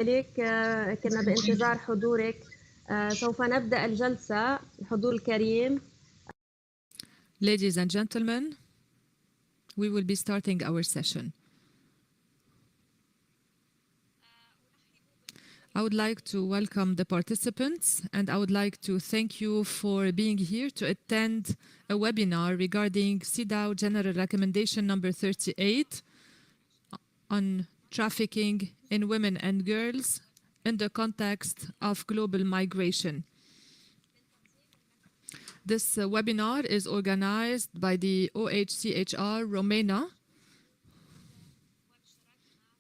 كنا بانتظار حضورك. سوف نبدأ الجلسة. الحضور الكريم. Ladies and gentlemen, we will be starting our session. I would like to welcome the participants, and I would like to thank you for being here to attend a webinar regarding CEDAW General Recommendation No. 38 on trafficking in women and girls in the context of global migration. This webinar is organized by the Unhcr Romania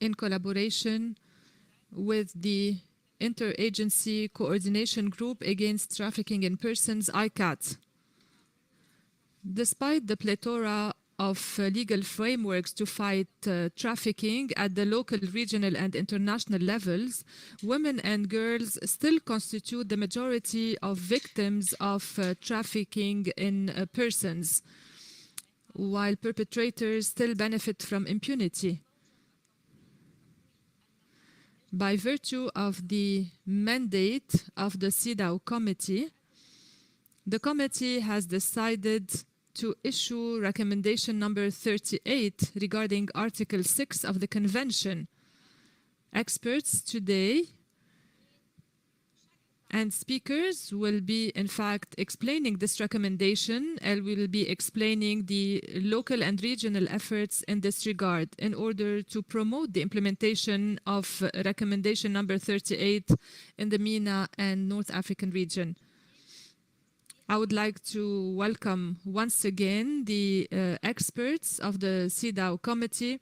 in collaboration with the Interagency Coordination Group Against Trafficking in Persons, ICAT. Despite the plethora of legal frameworks to fight trafficking at the local, regional, and international levels, women and girls still constitute the majority of victims of trafficking in persons, while perpetrators still benefit from impunity. By virtue of the mandate of the CEDAW committee, the committee has decided to issue recommendation number 38 regarding Article 6 of the Convention. Experts today and speakers will be, in fact, explaining this recommendation, and will be explaining the local and regional efforts in this regard in order to promote the implementation of recommendation number 38 in the MENA and North African region. I would like to welcome once again the experts of the CEDAW committee,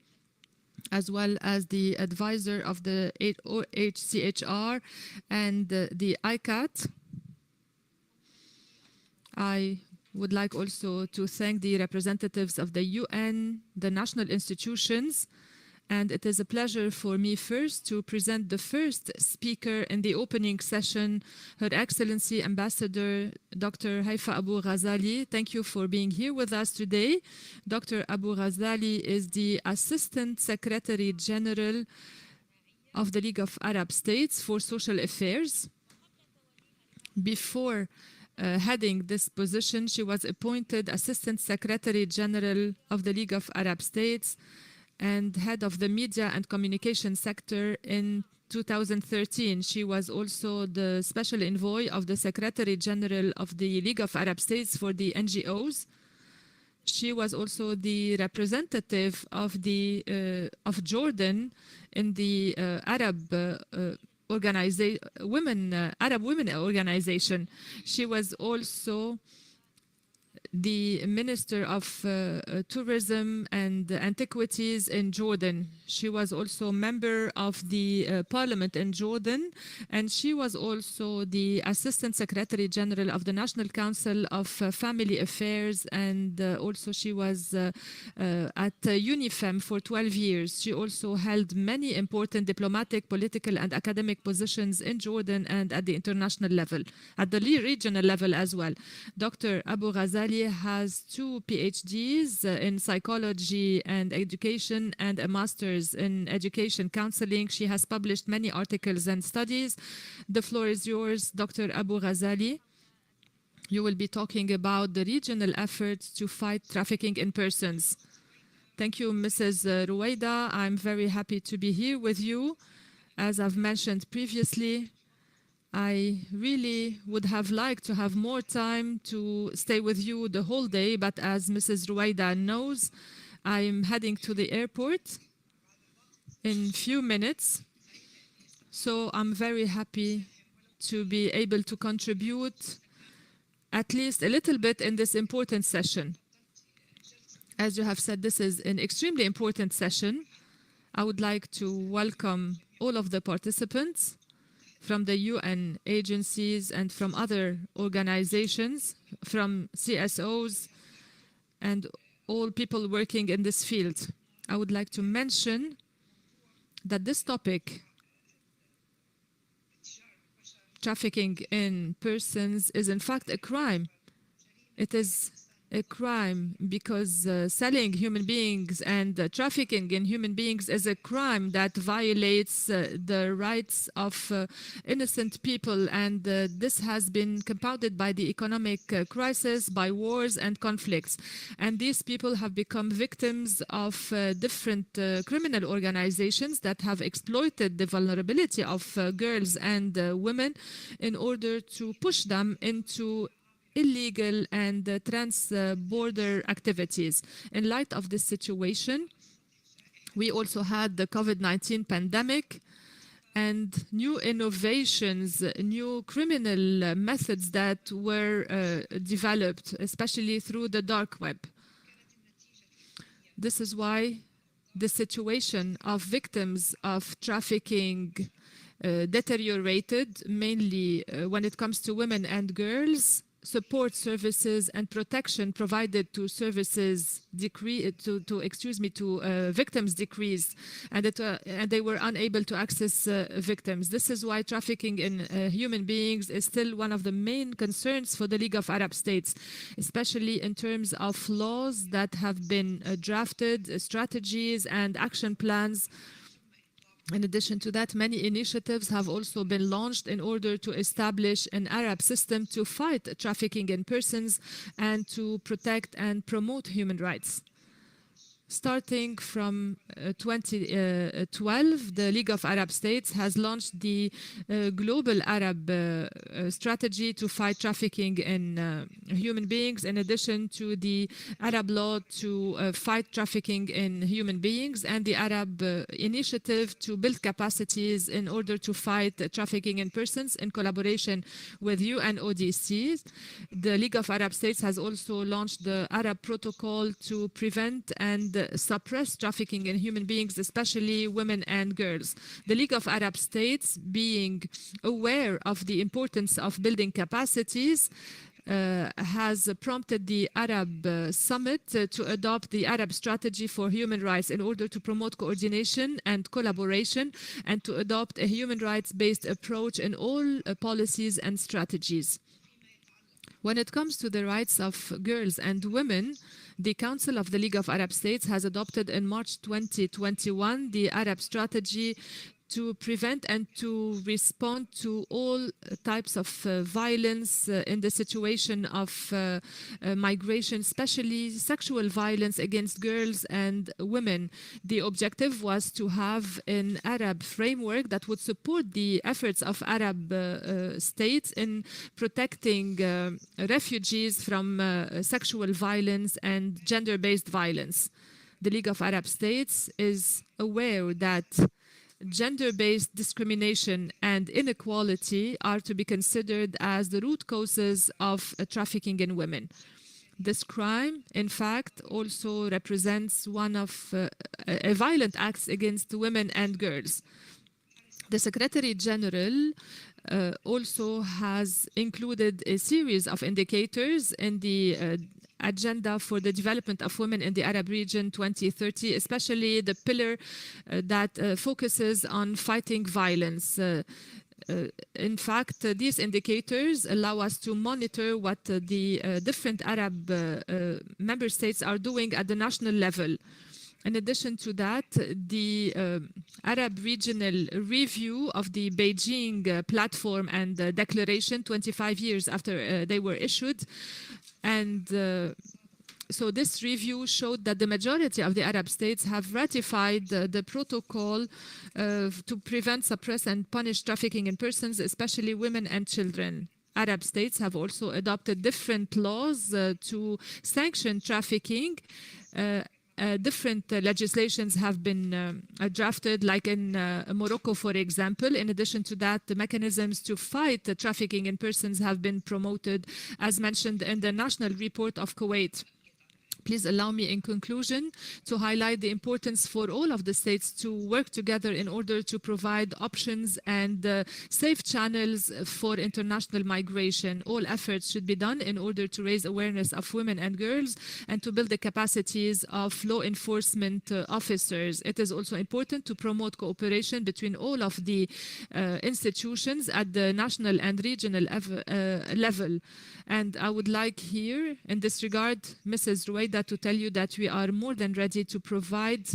as well as the advisor of the Unhcr and the ICAT. I would like also to thank the representatives of the UN, the national institutions, and it is a pleasure for me first to present the first speaker in the opening session, Her Excellency Ambassador Dr. Haifa Abu Razali. Thank you for being here with us today. Dr. Abu Razali is the Assistant Secretary General of the League of Arab States for Social Affairs. Before heading this position, she was appointed Assistant Secretary General of the League of Arab States and head of the media and communication sector in 2013. She was also the special envoy of the Secretary General of the League of Arab States for the NGOs. She was also the representative of Jordan in the Arab Women Organization. She was also the Minister of Tourism and Antiquities in Jordan. She was also a member of the Parliament in Jordan, and she was also the Assistant Secretary General of the National Council of Family Affairs, and also she was at UNIFEM for 12 years. She also held many important diplomatic, political, and academic positions in Jordan and at the international level, at the regional level as well. Dr. Abu Razali has 2 PhDs in psychology and education and a master's in education counseling. She has published many articles and studies. The floor is yours, Dr. Abu Razali. You will be talking about the regional efforts to fight trafficking in persons. Thank you, Mrs. Ruwaida. I'm very happy to be here with you. As I've mentioned previously, I really would have liked to have more time to stay with you the whole day, but as Mrs. Ruwaida knows, I'm heading to the airport in a few minutes. So I'm very happy to be able to contribute at least a little bit in this important session. As you have said, this is an extremely important session. I would like to welcome all of the participants from the UN agencies and from other organizations, from CSOs and all people working in this field. I would like to mention that this topic, trafficking in persons, is in fact a crime. It is a crime because selling human beings and trafficking in human beings is a crime that violates the rights of innocent people, and this has been compounded by the economic crisis, by wars and conflicts. And these people have become victims of different criminal organizations that have exploited the vulnerability of girls and women in order to push them into illegal and trans-border activities. In light of this situation, we also had the COVID-19 pandemic and new innovations, new criminal methods that were developed, especially through the dark web. This is why the situation of victims of trafficking deteriorated, mainly when it comes to women and girls. Support services and protection provided to victims decreased, and they were unable to access victims. This is why trafficking in human beings is still one of the main concerns for the League of Arab States, especially in terms of laws that have been drafted, strategies and action plans. In addition to that, many initiatives have also been launched in order to establish an Arab system to fight trafficking in persons and to protect and promote human rights. Starting from 2012, the League of Arab States has launched the Global Arab Strategy to fight trafficking in human beings, in addition to the Arab Law to fight trafficking in human beings, and the Arab Initiative to build capacities in order to fight trafficking in persons in collaboration with UNODC. The League of Arab States has also launched the Arab Protocol to prevent and suppress trafficking in human beings, especially women and girls. The League of Arab States, being aware of the importance of building capacities, has prompted the Arab Summit to adopt the Arab Strategy for Human Rights in order to promote coordination and collaboration and to adopt a human rights-based approach in all policies and strategies. When it comes to the rights of girls and women, the Council of the League of Arab States has adopted in March 2021 the Arab Strategy to prevent and to respond to all types of violence in the situation of migration, especially sexual violence against girls and women. The objective was to have an Arab framework that would support the efforts of Arab states in protecting refugees from sexual violence and gender-based violence. The League of Arab States is aware that gender-based discrimination and inequality are to be considered as the root causes of trafficking in women. This crime, in fact, also represents one of violent acts against women and girls. The Secretary General also has included a series of indicators in the agenda for the development of women in the Arab region 2030, especially the pillar that focuses on fighting violence. In fact, these indicators allow us to monitor what the different Arab member states are doing at the national level. In addition to that, the Arab Regional Review of the Beijing Platform and Declaration 25 years after they were issued. And so this review showed that the majority of the Arab states have ratified the protocol to prevent, suppress, and punish trafficking in persons, especially women and children. Arab states have also adopted different laws to sanction trafficking. Different legislations have been drafted, like in Morocco, for example. In addition to that, the mechanisms to fight trafficking in persons have been promoted, as mentioned in the National Report of Kuwait. Please allow me, in conclusion, to highlight the importance for all of the states to work together in order to provide options and safe channels for international migration. All efforts should be done in order to raise awareness of women and girls and to build the capacities of law enforcement officers. It is also important to promote cooperation between all of the institutions at the national and regional level. And I would like here, in this regard, Mrs. Ruwaida, to tell you that we are more than ready to provide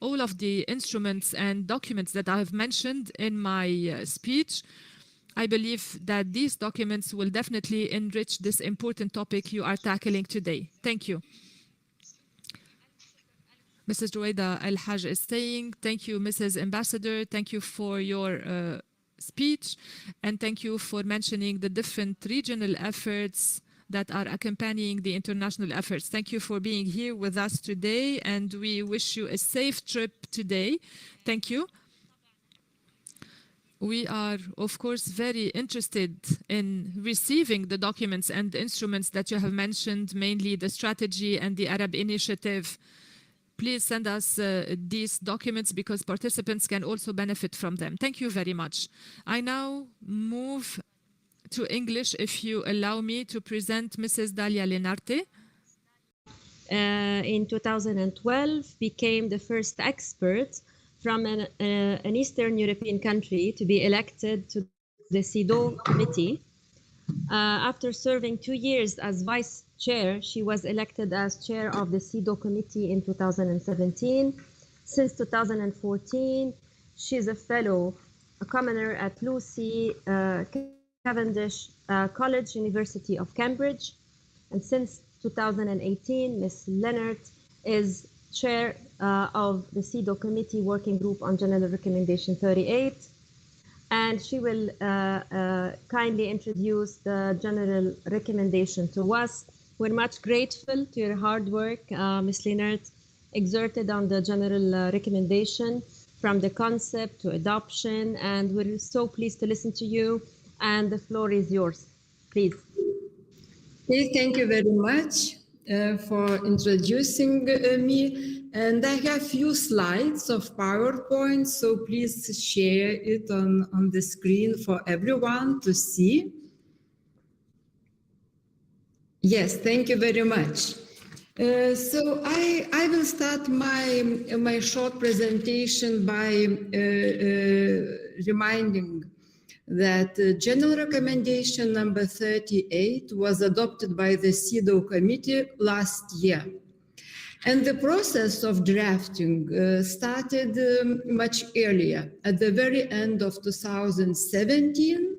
all of the instruments and documents that I have mentioned in my speech. I believe that these documents will definitely enrich this important topic you are tackling today. Thank you. Mrs. Ruwaida Al-Haj is saying, thank you, Mrs. Ambassador. Thank you for your speech, and thank you for mentioning the different regional efforts that are accompanying the international efforts. Thank you for being here with us today, and we wish you a safe trip today. Thank you. We are, of course, very interested in receiving the documents and instruments that you have mentioned, mainly the strategy and the Arab Initiative. Please send us these documents because participants can also benefit from them. Thank you very much. I now move to English, if you allow me to present Mrs. Dalia Lenarte. In 2012, became the first expert from an Eastern European country to be elected to the CEDAW committee. After serving 2 years as vice chair, she was elected as chair of the CEDAW committee in 2017. Since 2014, she's a fellow, a commoner at Lucy Cavendish College, University of Cambridge. And since 2018, Ms. Leonard is chair of the CEDAW committee working group on General Recommendation 38. And she will kindly introduce the general recommendation to us. We're much grateful to your hard work, Ms. Leonard, exerted on the general recommendation from the concept to adoption, and we're so pleased to listen to you, and the floor is yours. Please. Okay, thank you very much for introducing me. And I have few slides of PowerPoint, so please share it on the screen for everyone to see. Yes, thank you very much. So I will start my short presentation by reminding that General Recommendation number 38 was adopted by the CEDAW committee last year. And the process of drafting started much earlier, at the very end of 2017,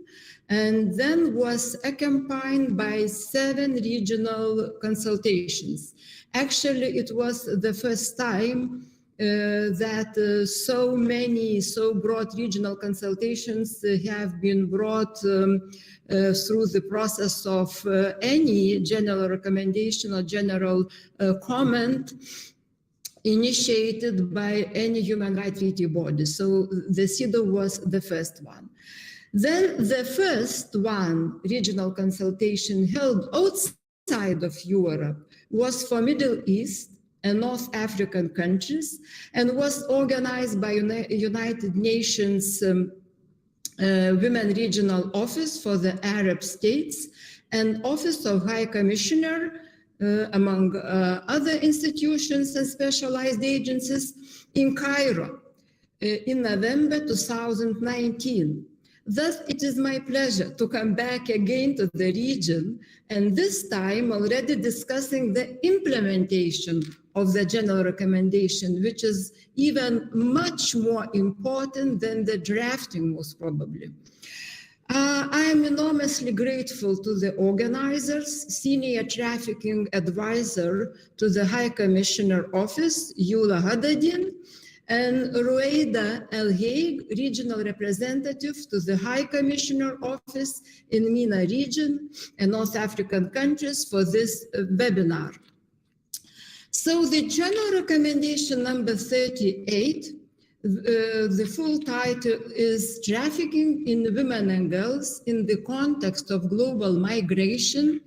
and then was accompanied by 7 regional consultations. Actually, it was the first time that so broad regional consultations have been brought through the process of any general recommendation or general comment initiated by any human rights treaty body. So the CEDAW was the first one. Then the first one, regional consultation held outside of Europe, was for Middle East and North African countries, and was organized by United Nations Women Regional Office for the Arab States and Office of High Commissioner, among other institutions and specialized agencies, in Cairo in November 2019. Thus, it is my pleasure to come back again to the region, and this time already discussing the implementation of the general recommendation, which is even much more important than the drafting, most probably. I am enormously grateful to the organizers, Senior Trafficking Advisor to the High Commissioner Office, Yula Hadadin, and Ruwaida Al-Haig, Regional Representative to the High Commissioner Office in MENA region and North African countries for this webinar. So the General Recommendation number 38, the full title is Trafficking in Women and Girls in the Context of Global Migration,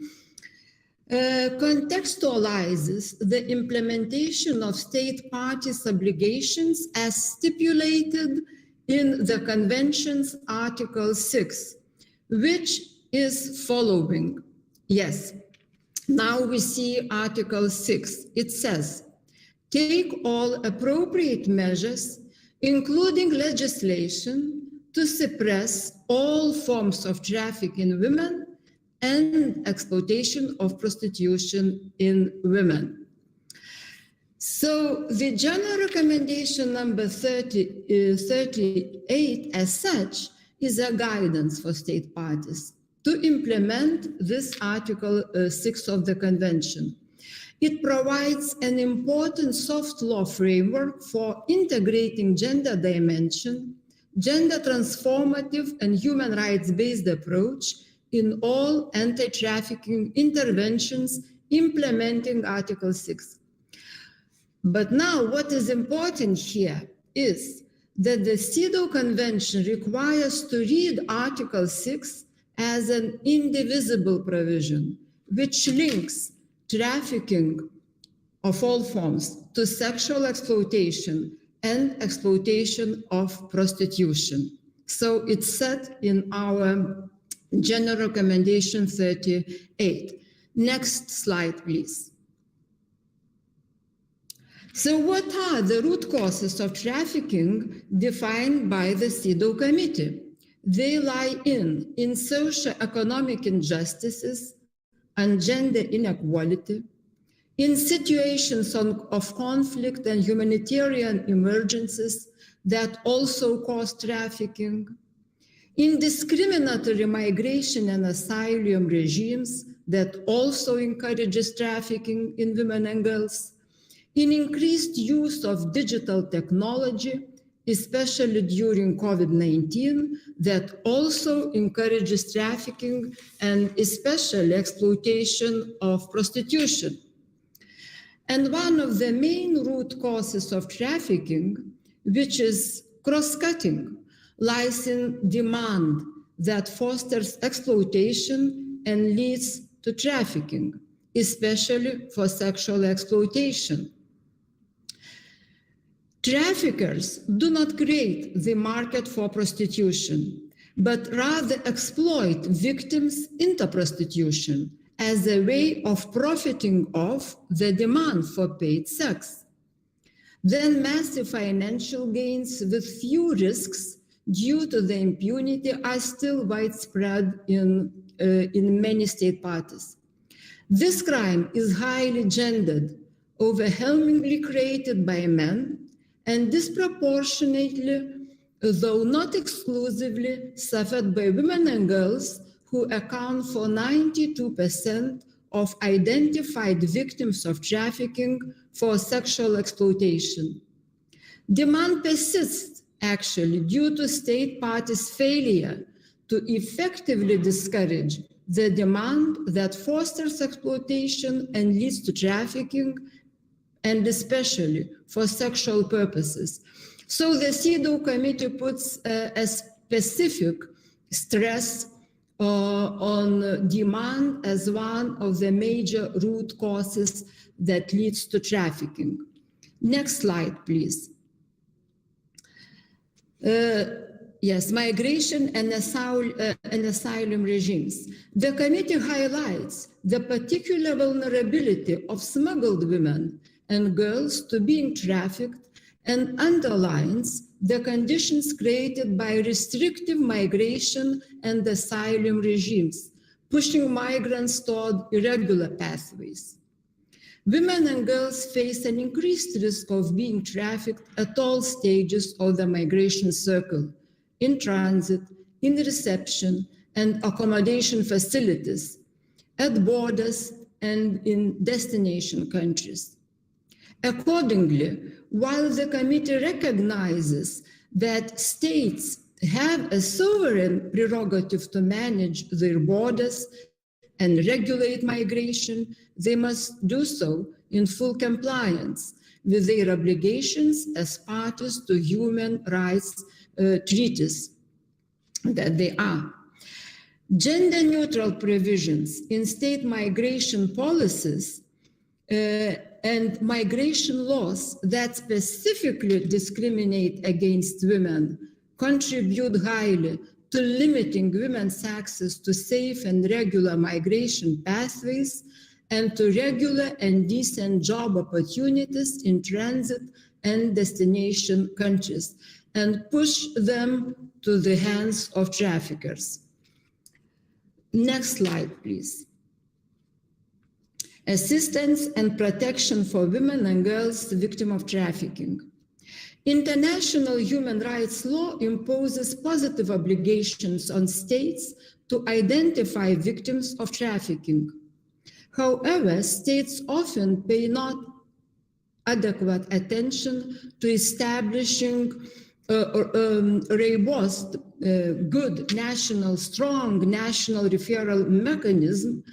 contextualizes the implementation of state parties' obligations as stipulated in the Convention's Article 6, which is following. Yes, now we see Article 6. It says, take all appropriate measures, including legislation, to suppress all forms of trafficking in women and exploitation of prostitution in women. So the General Recommendation number 38 as such is a guidance for state parties to implement this Article 6 of the Convention. It provides an important soft law framework for integrating gender dimension, gender transformative and human rights-based approach in all anti-trafficking interventions implementing Article 6. But now what is important here is that the CEDAW Convention requires to read Article 6 as an indivisible provision, which links trafficking of all forms to sexual exploitation and exploitation of prostitution. So it's set in our General Recommendation 38. Next slide, please. So what are the root causes of trafficking defined by the CEDAW Committee? They lie in socio-economic injustices and gender inequality, in situations of conflict and humanitarian emergencies that also cause trafficking, in discriminatory migration and asylum regimes that also encourages trafficking in women and girls, in increased use of digital technology, especially during COVID-19, that also encourages trafficking and especially exploitation of prostitution. And one of the main root causes of trafficking, which is cross-cutting, lies in demand that fosters exploitation and leads to trafficking, especially for sexual exploitation. Traffickers do not create the market for prostitution, but rather exploit victims into prostitution as a way of profiting off the demand for paid sex. Then massive financial gains with few risks due to the impunity are still widespread in many state parties. This crime is highly gendered, overwhelmingly created by men, and disproportionately, though not exclusively, suffered by women and girls who account for 92% of identified victims of trafficking for sexual exploitation. Demand persists, actually, due to state parties' failure to effectively discourage the demand that fosters exploitation and leads to trafficking, and especially for sexual purposes. So the CEDAW Committee puts a specific stress on demand as one of the major root causes that leads to trafficking. Next slide, please. Yes, migration and asylum regimes. The committee highlights the particular vulnerability of smuggled women and girls to being trafficked and underlines the conditions created by restrictive migration and asylum regimes, pushing migrants toward irregular pathways. Women and girls face an increased risk of being trafficked at all stages of the migration circle, in transit, in reception and accommodation facilities, at borders and in destination countries. Accordingly, while the committee recognizes that states have a sovereign prerogative to manage their borders and regulate migration, they must do so in full compliance with their obligations as parties to human rights treaties that they are. Gender-neutral provisions in state migration policies and migration laws that specifically discriminate against women contribute highly to limiting women's access to safe and regular migration pathways and to regular and decent job opportunities in transit and destination countries, and push them to the hands of traffickers. Next slide, please. Assistance and protection for women and girls victims of trafficking. International human rights law imposes positive obligations on states to identify victims of trafficking. However, states often pay not adequate attention to establishing robust, strong national referral mechanism,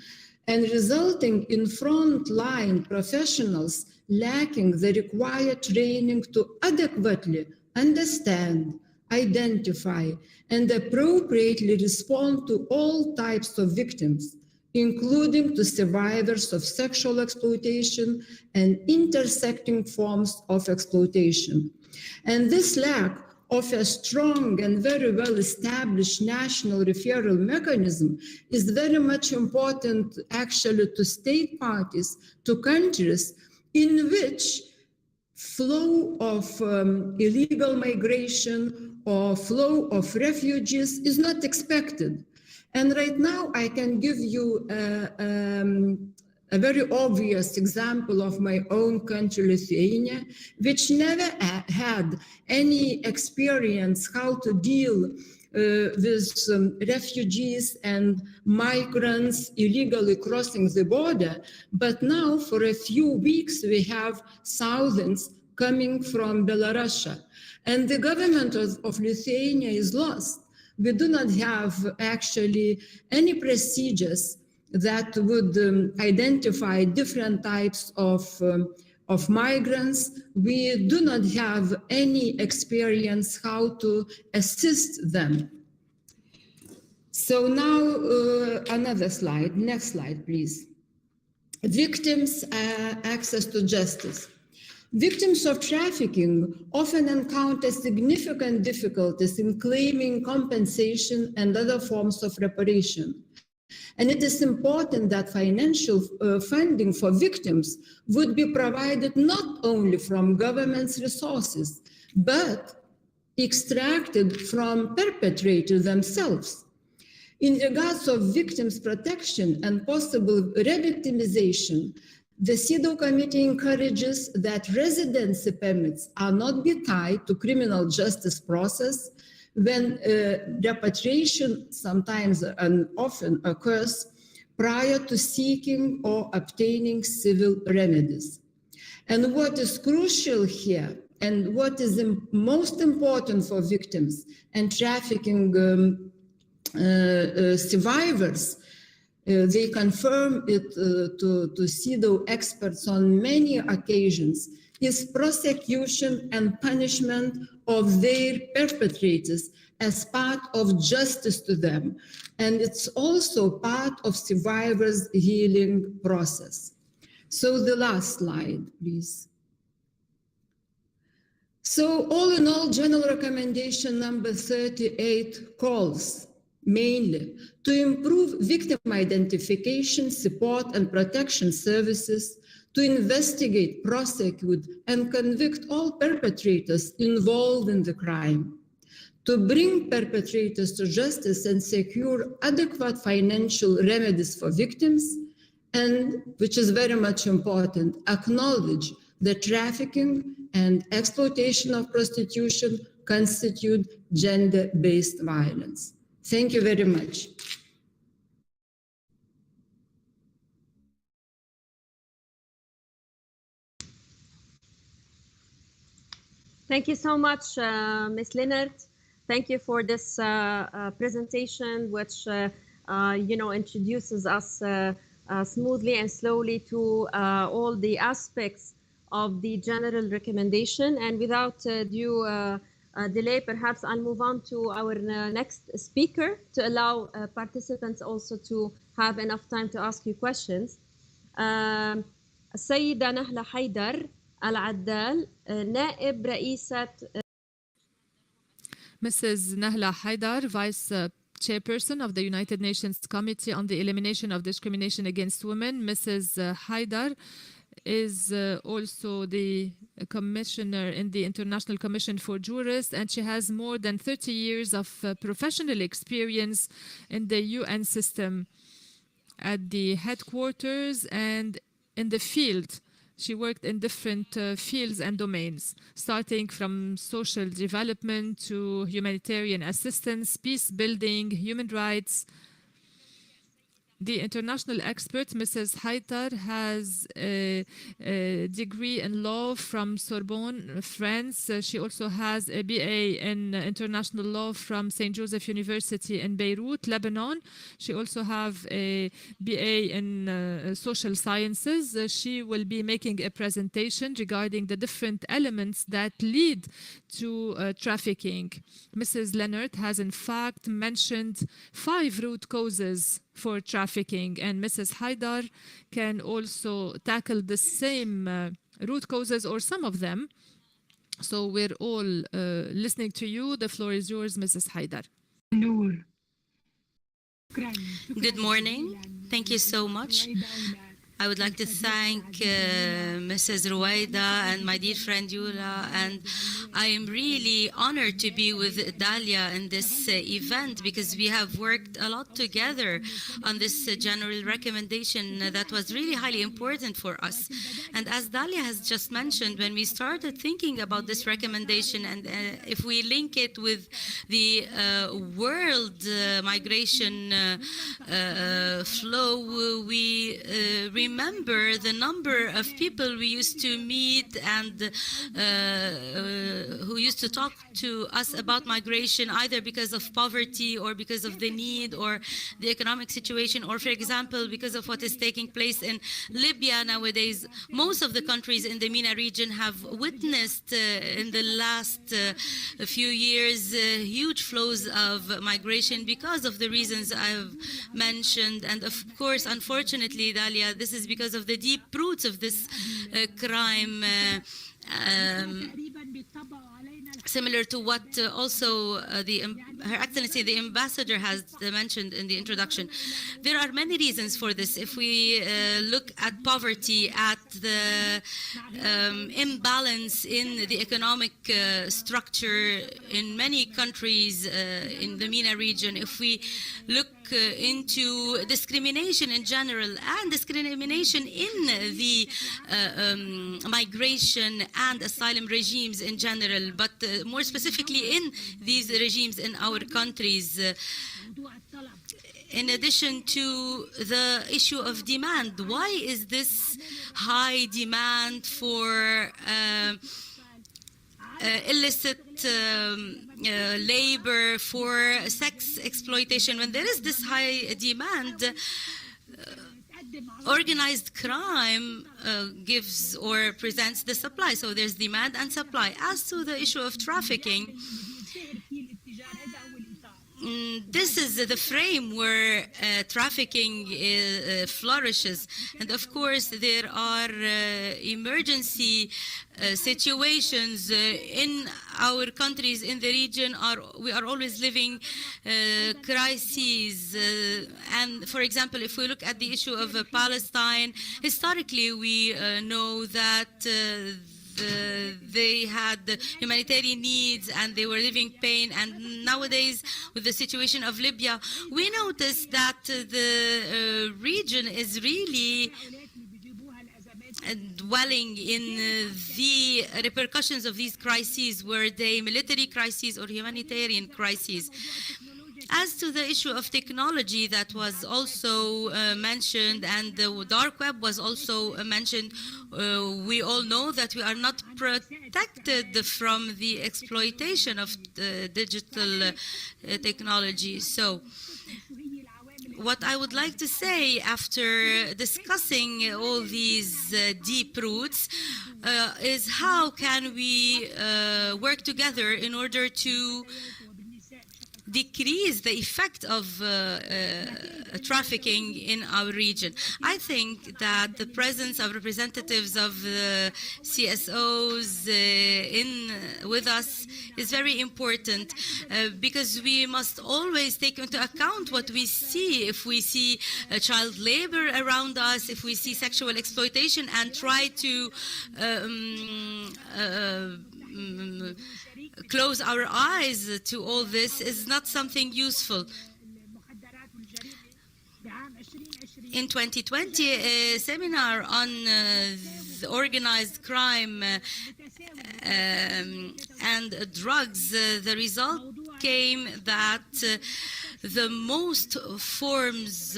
and resulting in frontline professionals lacking the required training to adequately understand, identify, and appropriately respond to all types of victims, including to survivors of sexual exploitation and intersecting forms of exploitation. And this lack of a strong and very well established national referral mechanism is very much important actually to state parties, to countries in which flow of illegal migration or flow of refugees is not expected. And right now I can give you a very obvious example of my own country, Lithuania, which never had any experience how to deal with refugees and migrants illegally crossing the border. But now for a few weeks, we have thousands coming from Belarus. And the government of Lithuania is lost. We do not have actually any procedures that would identify different types of migrants. We do not have any experience how to assist them. So now another slide, next slide, please. Victims' access to justice. Victims of trafficking often encounter significant difficulties in claiming compensation and other forms of reparation. And it is important that financial funding for victims would be provided not only from government's resources, but extracted from perpetrators themselves. In regards of victims' protection and possible re-victimization, the CEDAW committee encourages that residency permits are not be tied to criminal justice process when repatriation sometimes and often occurs prior to seeking or obtaining civil remedies. And what is crucial here, and what is most important for victims and trafficking survivors, they confirm it to CEDAW experts on many occasions, is prosecution and punishment of their perpetrators as part of justice to them. And it's also part of survivors' healing process. So the last slide, please. So all in all, General Recommendation number 38 calls mainly to improve victim identification, support and protection services, to investigate, prosecute and convict all perpetrators involved in the crime, to bring perpetrators to justice and secure adequate financial remedies for victims, and, which is very much important, acknowledge that trafficking and exploitation of prostitution constitute gender-based violence. Thank you very much. Thank you so much, Ms. Leonard. Thank you for this presentation, which introduces us smoothly and slowly to all the aspects of the general recommendation. And without due delay, perhaps I'll move on to our next speaker to allow participants also to have enough time to ask you questions. السيدة نهلة حيدر العدال نائب رئيسة Mrs. Nahla Haidar, Vice Chairperson of the United Nations Committee on the Elimination of Discrimination Against Women. Mrs. Haidar is also the commissioner in the International Commission for Jurists, and she has more than 30 years of professional experience in the UN system at the headquarters and in the field. She worked in different fields and domains, starting from social development to humanitarian assistance, peace building, human rights. The international expert, Mrs. Haidar, has a degree in law from Sorbonne, France. She also has a BA in international law from St. Joseph University in Beirut, Lebanon. She also has a BA in social sciences. She will be making a presentation regarding the different elements that lead to trafficking. Mrs. Leonard has in fact mentioned 5 root causes for trafficking, and Mrs. Haidar can also tackle the same root causes or some of them. So we're all listening to you. The floor is yours, Mrs. Haidar. Good morning. Thank you so much. I would like to thank Mrs. Ruwaida and my dear friend Yula, and I am really honored to be with Dalia in this event because we have worked a lot together on this general recommendation that was really highly important for us. And as Dalia has just mentioned, when we started thinking about this recommendation, and if we link it with the world migration flow, we remember the number of people we used to meet and who used to talk to us about migration, either because of poverty or because of the need or the economic situation, or for example because of what is taking place in Libya nowadays. Most of the countries in the MENA region have witnessed in the last few years huge flows of migration because of the reasons I've mentioned. And of course, unfortunately, Dalia, this is because of the deep roots of this crime, similar to what also Her Excellency the Ambassador has mentioned in the introduction. There are many reasons for this. If we look at poverty, at the imbalance in the economic structure in many countries in the MENA region, if we look into discrimination in general and discrimination in the migration and asylum regimes in general, but more specifically in these regimes in our countries. In addition to the issue of demand, why is this high demand for illicit labor, for sex exploitation? When there is this high demand, organized crime gives or presents the supply. So there's demand and supply. As to the issue of trafficking, this is the frame where trafficking flourishes. And of course, there are emergency situations in our countries in the region. We are always living crises. And for example, if we look at the issue of Palestine, historically we know that they had humanitarian needs and they were living pain. And nowadays, with the situation of Libya, we notice that the region is really dwelling in the repercussions of these crises, were they military crises or humanitarian crises. As to the issue of technology that was also mentioned, and the dark web was also mentioned, we all know that we are not protected from the exploitation of digital technology. So what I would like to say after discussing all these deep roots is how can we work together in order to decrease the effect of trafficking in our region. I think that the presence of representatives of the CSOs with us is very important because we must always take into account what we see. If we see child labor around us, if we see sexual exploitation, and try to close our eyes to all this is not something useful. In 2020, a seminar on organized crime and drugs, the result came that the most forms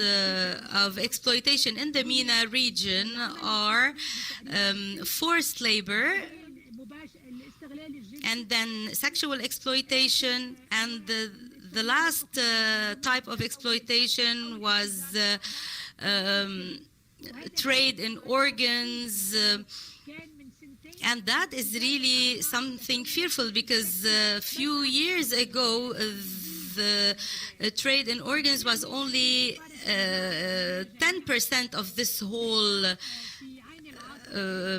of exploitation in the MENA region are forced labor, and then sexual exploitation, and the last type of exploitation was trade in organs, and that is really something fearful because a few years ago the trade in organs was only 10% of this whole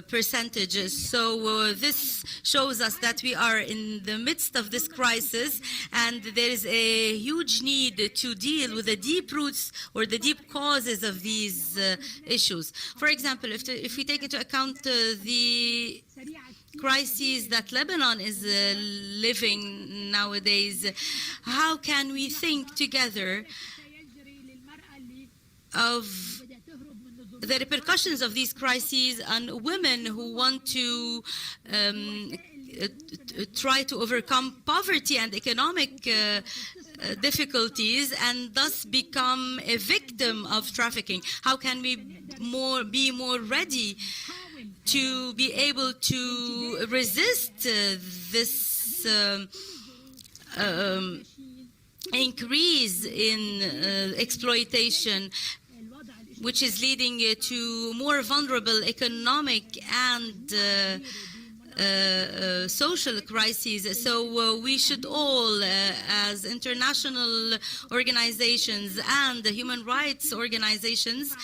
percentages. So this shows us that we are in the midst of this crisis, and there is a huge need to deal with the deep roots or the deep causes of these issues. For example, if we take into account the crises that Lebanon is living nowadays, how can we think together of the repercussions of these crises on women who want to try to overcome poverty and economic difficulties and thus become a victim of trafficking? How can we be more ready to be able to resist this increase in exploitation, which is leading to more vulnerable economic and social crises? So we should all, as international organizations and human rights organizations,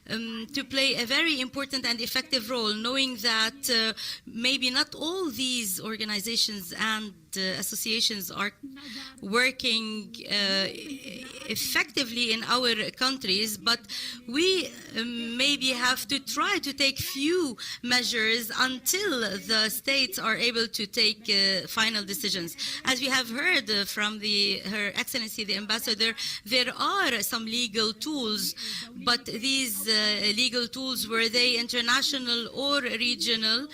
to play a very important and effective role, knowing that maybe not all these organizations and associations are working effectively in our countries, but we maybe have to try to take few measures until the states are able to take final decisions. As we have heard from Her Excellency the Ambassador, there are some legal tools, but these legal tools, were they international or regional,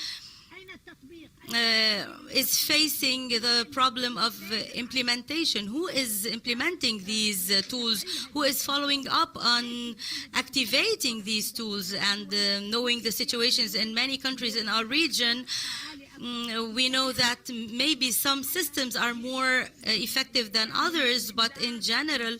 is facing the problem of implementation. Who is implementing these tools? Who is following up on activating these tools? And knowing the situations in many countries in our region, we know that maybe some systems are more effective than others, but in general,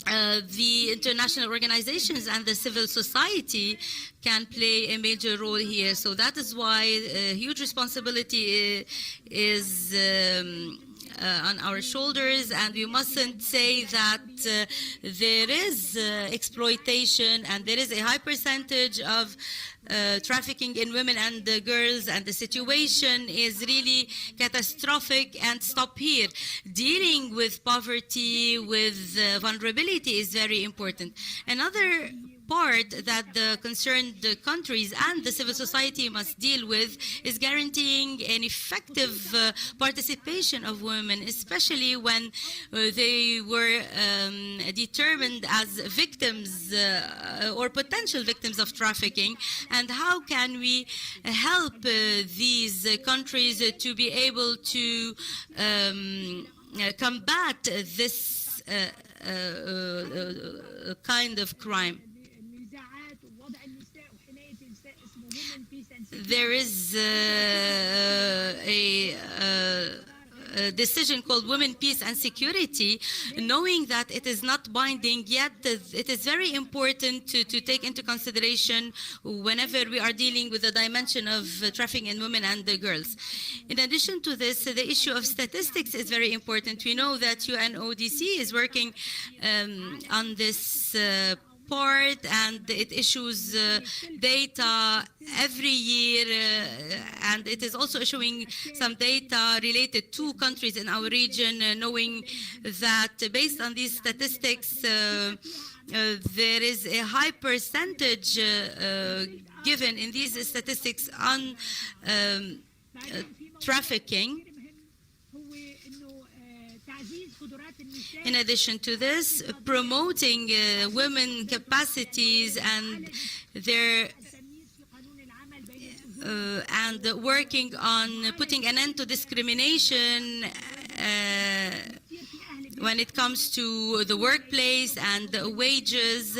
the international organizations and the civil society can play a major role here. So that is why a huge responsibility is on our shoulders, and we mustn't say that there is exploitation and there is a high percentage of trafficking in women and girls, and the situation is really catastrophic, and stop here. Dealing with poverty, with vulnerability is very important. Another part that the concerned countries and the civil society must deal with is guaranteeing an effective participation of women, especially when they were determined as victims or potential victims of trafficking. And how can we help these countries to be able to combat this kind of crime? There is decision called Women, Peace and Security, knowing that it is not binding yet, it is very important to take into consideration whenever we are dealing with the dimension of trafficking in women and girls. In addition to this, the issue of statistics is very important. We know that UNODC is working on this part, and it issues data every year, and it is also issuing some data related to countries in our region, knowing that based on these statistics, there is a high percentage given in these statistics on trafficking. In addition to this, promoting women capacities and their and working on putting an end to discrimination when it comes to the workplace and the wages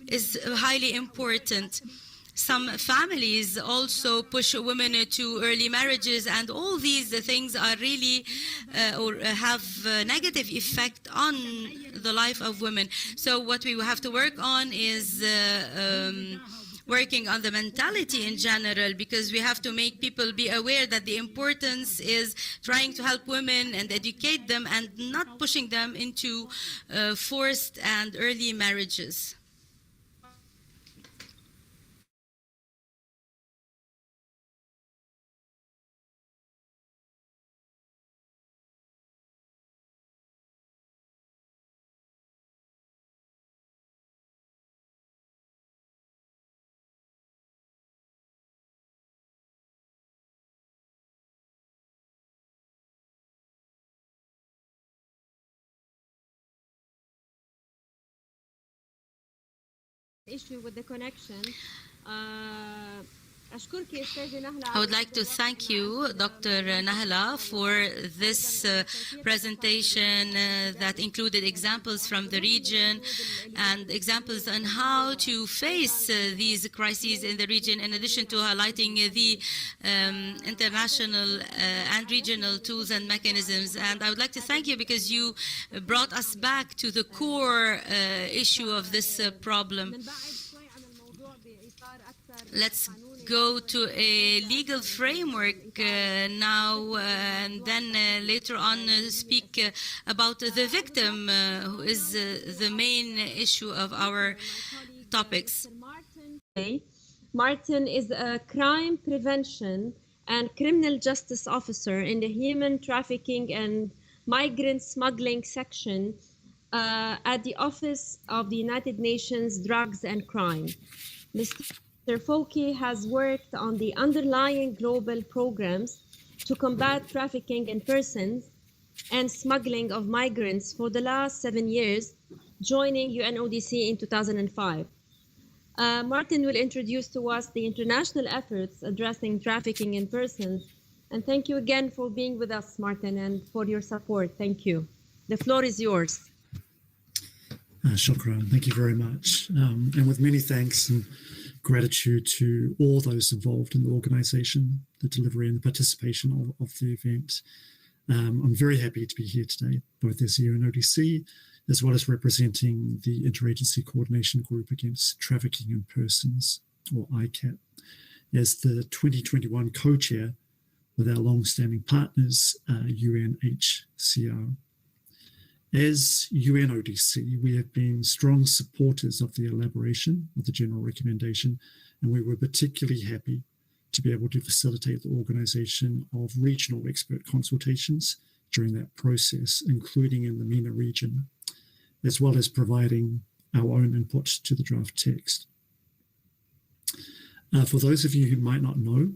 is highly important. Some families also push women to early marriages, and all these things are really or have a negative effect on the life of women. So what we have to work on is working on the mentality in general, because we have to make people be aware that the importance is trying to help women and educate them and not pushing them into forced and early marriages. Issue with the connection. I would like to thank you, Dr. Nahla, for this presentation that included examples from the region and examples on how to face these crises in the region, in addition to highlighting the international and regional tools and mechanisms. And I would like to thank you because you brought us back to the core issue of this problem. Let's go to a legal framework now, and then later on speak about the victim, who is the main issue of our topics. Martin is a crime prevention and criminal justice officer in the human trafficking and migrant smuggling section at the Office of the United Nations Drugs and Crime. Mr. Fouki has worked on the underlying global programs to combat trafficking in persons and smuggling of migrants for the last 7 years, joining UNODC in 2005. Martin will introduce to us the international efforts addressing trafficking in persons. And thank you again for being with us, Martin, and for your support. Thank you. The floor is yours. Shukran, thank you very much. And with many thanks and gratitude to all those involved in the organisation, the delivery and the participation of the event. I'm very happy to be here today, both as UNODC, as well as representing the Interagency Coordination Group Against Trafficking in Persons, or ICAT, as the 2021 co-chair with our long-standing partners, UNHCR. As UNODC, we have been strong supporters of the elaboration of the General Recommendation, and we were particularly happy to be able to facilitate the organisation of regional expert consultations during that process, including in the MENA region, as well as providing our own input to the draft text. For those of you who might not know,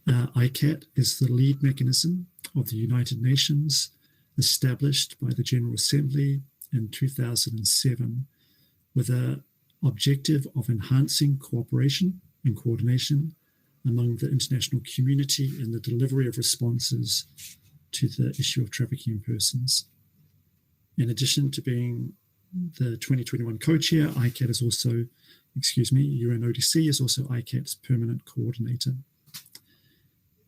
ICAT is the lead mechanism of the United Nations, established by the General Assembly in 2007 with an objective of enhancing cooperation and coordination among the international community in the delivery of responses to the issue of trafficking in persons. In addition to being the 2021 co-chair, ICAT is also, UNODC is also ICAT's permanent coordinator.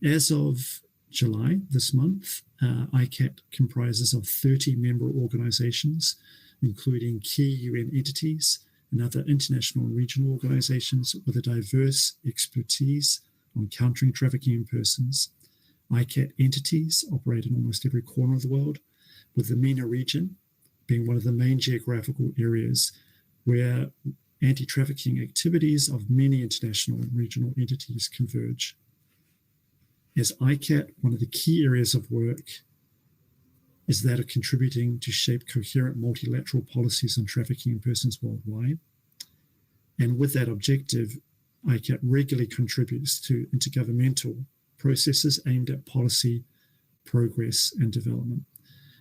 As of July this month, ICAT comprises of 30 member organizations, including key UN entities and other international and regional organizations with a diverse expertise on countering trafficking in persons. ICAT entities operate in almost every corner of the world, with the MENA region being one of the main geographical areas where anti-trafficking activities of many international and regional entities converge. As ICAT, one of the key areas of work is that of contributing to shape coherent multilateral policies on trafficking in persons worldwide. And with that objective, ICAT regularly contributes to intergovernmental processes aimed at policy, progress, and development.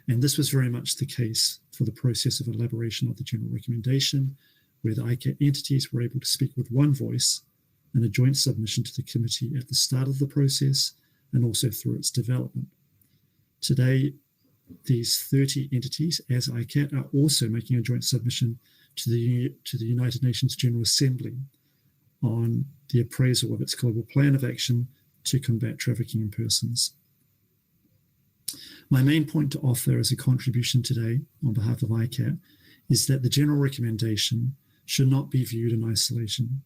And this was very much the case for the process of elaboration of the General Recommendation, where the ICAT entities were able to speak with one voice in a joint submission to the committee at the start of the process and also through its development. Today, these 30 entities, as ICAT, are also making a joint submission to the United Nations General Assembly on the appraisal of its global plan of action to combat trafficking in persons. My main point to offer as a contribution today on behalf of ICAT is that the General Recommendation should not be viewed in isolation.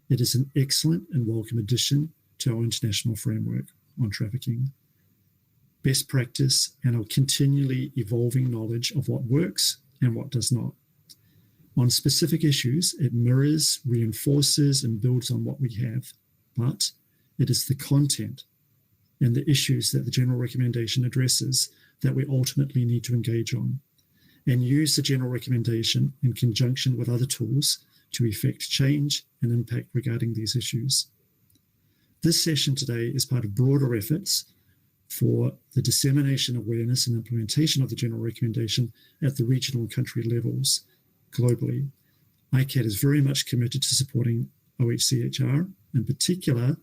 It is an excellent and welcome addition to our international framework on trafficking, best practice, and our continually evolving knowledge of what works and what does not. On specific issues, it mirrors, reinforces, and builds on what we have, but it is the content and the issues that the General Recommendation addresses that we ultimately need to engage on, and use the General Recommendation in conjunction with other tools to effect change and impact regarding these issues. This session today is part of broader efforts for the dissemination, awareness, and implementation of the General Recommendation at the regional and country levels globally. ICAT is very much committed to supporting OHCHR, in particular,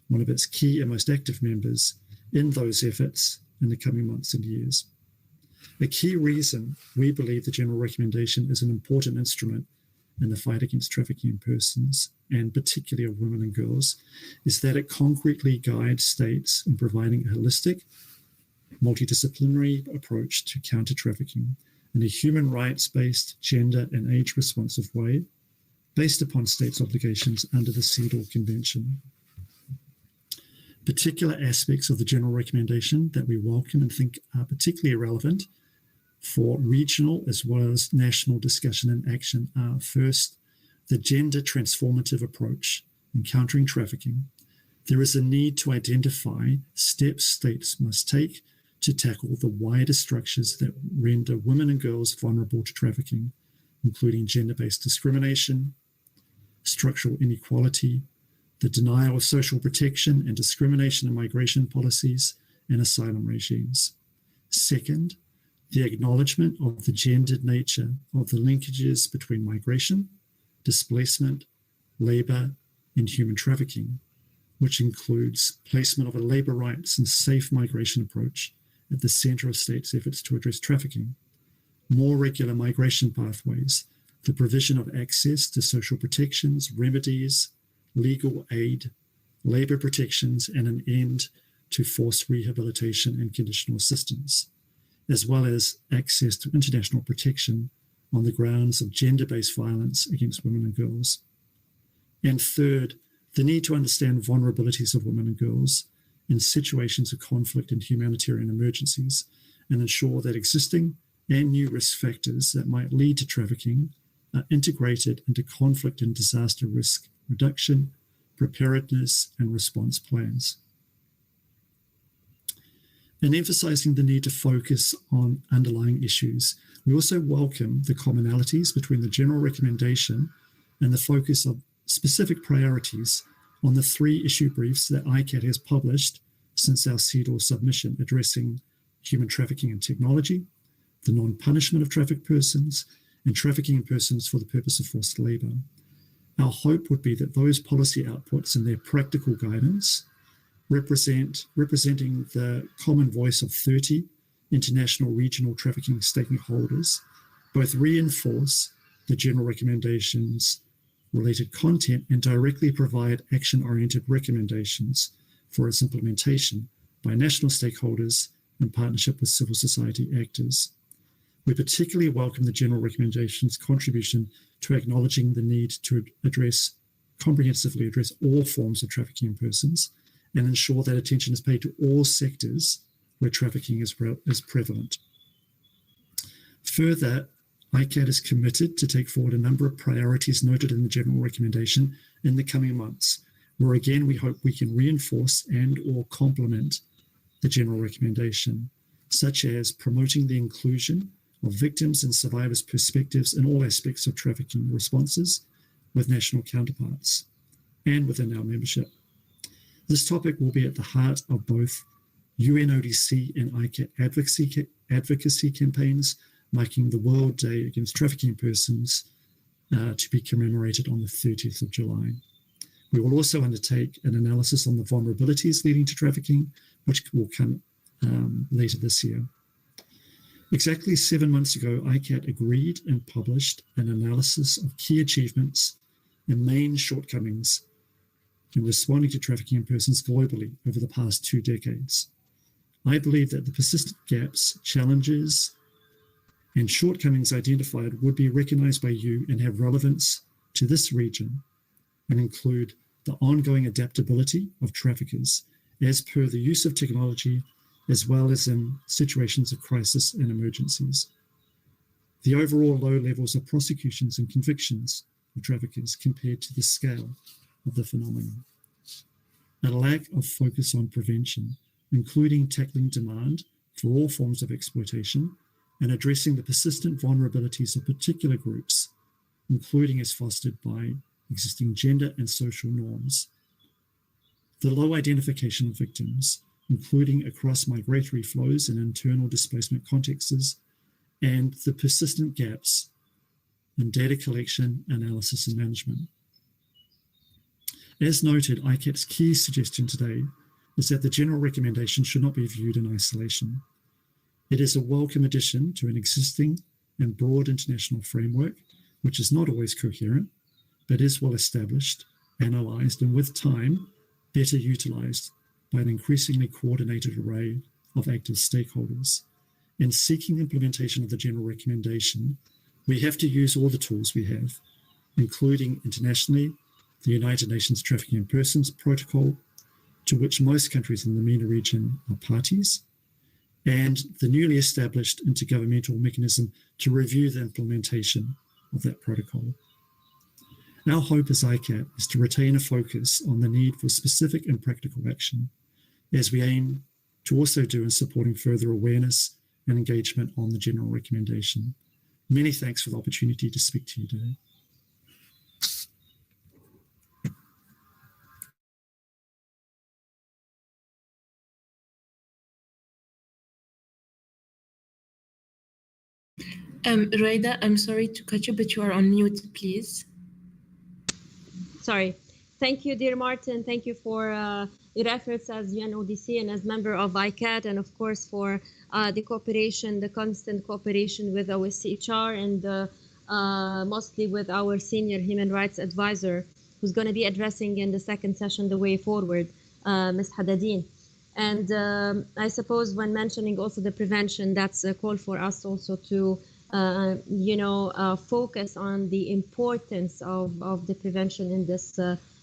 one of its key and most active members in those efforts in the coming months and years. A key reason we believe the General Recommendation is an important instrument in the fight against trafficking in persons, and particularly of women and girls, is that it concretely guides states in providing a holistic, multidisciplinary approach to counter trafficking in a human rights-based, gender and age-responsive way, based upon states' obligations under the CEDAW Convention. Particular aspects of the General Recommendation that we welcome and think are particularly relevant for regional as well as national discussion and action are, first, the gender transformative approach in countering trafficking. There is a need to identify steps states must take to tackle the wider structures that render women and girls vulnerable to trafficking, including gender-based discrimination, structural inequality, the denial of social protection and discrimination in migration policies and asylum regimes. Second, the acknowledgement of the gendered nature of the linkages between migration, displacement, labor, and human trafficking, which includes placement of a labor rights and safe migration approach at the center of states' efforts to address trafficking, more regular migration pathways, the provision of access to social protections, remedies, legal aid, labor protections, and an end to forced rehabilitation and conditional assistance, as well as access to international protection on the grounds of gender-based violence against women and girls. And third, the need to understand vulnerabilities of women and girls in situations of conflict and humanitarian emergencies, and ensure that existing and new risk factors that might lead to trafficking are integrated into conflict and disaster risk reduction, preparedness, and response plans. In emphasizing the need to focus on underlying issues, we also welcome the commonalities between the General Recommendation and the focus of specific priorities on the 3 issue briefs that ICAT has published since our CEDAW submission, addressing human trafficking and technology, the non-punishment of trafficked persons, and trafficking in persons for the purpose of forced labor. Our hope would be that those policy outputs and their practical guidance representing the common voice of 30 international regional trafficking stakeholders, both reinforce the General Recommendations related content and directly provide action-oriented recommendations for its implementation by national stakeholders in partnership with civil society actors. We particularly welcome the General Recommendation's contribution to acknowledging the need to comprehensively address all forms of trafficking in persons and ensure that attention is paid to all sectors where trafficking is prevalent. Further, ICAT is committed to take forward a number of priorities noted in the General Recommendation in the coming months, where again we hope we can reinforce and or complement the General Recommendation, such as promoting the inclusion of victims and survivors' perspectives in all aspects of trafficking responses with national counterparts and within our membership. This topic will be at the heart of both UNODC and ICAT advocacy campaigns, marking the World Day Against Trafficking in Persons to be commemorated on the 30th of July. We will also undertake an analysis on the vulnerabilities leading to trafficking, which will come later this year. Exactly 7 months ago, ICAT agreed and published an analysis of key achievements and main shortcomings in responding to trafficking in persons globally over the past 2 decades. I believe that the persistent gaps, challenges, and shortcomings identified would be recognized by you and have relevance to this region and include the ongoing adaptability of traffickers as per the use of technology, as well as in situations of crisis and emergencies. The overall low levels of prosecutions and convictions of traffickers compared to the scale of the phenomenon. A lack of focus on prevention, including tackling demand for all forms of exploitation and addressing the persistent vulnerabilities of particular groups, including as fostered by existing gender and social norms. The low identification of victims, including across migratory flows and internal displacement contexts, and the persistent gaps in data collection, analysis, and management. As noted, ICAT's key suggestion today is that the General Recommendation should not be viewed in isolation. It is a welcome addition to an existing and broad international framework, which is not always coherent, but is well established, analysed, and with time, better utilised by an increasingly coordinated array of active stakeholders. In seeking implementation of the General Recommendation, we have to use all the tools we have, including internationally, the United Nations Trafficking in Persons Protocol, to which most countries in the MENA region are parties, and the newly established intergovernmental mechanism to review the implementation of that protocol. Our hope as ICAT is to retain a focus on the need for specific and practical action, as we aim to also do in supporting further awareness and engagement on the General Recommendation. Many thanks for the opportunity to speak to you today. Ruwaida, I'm sorry to cut you, but you are on mute, please. Sorry. Thank you, dear Martin. Thank you for your efforts as UNODC and as member of ICAT, and of course for the cooperation, the constant cooperation with our CHR and mostly with our senior human rights advisor, who's going to be addressing in the second session the way forward, Ms. Hadadin. And I suppose when mentioning also the prevention, that's a call for us also to focus on the importance of the prevention in this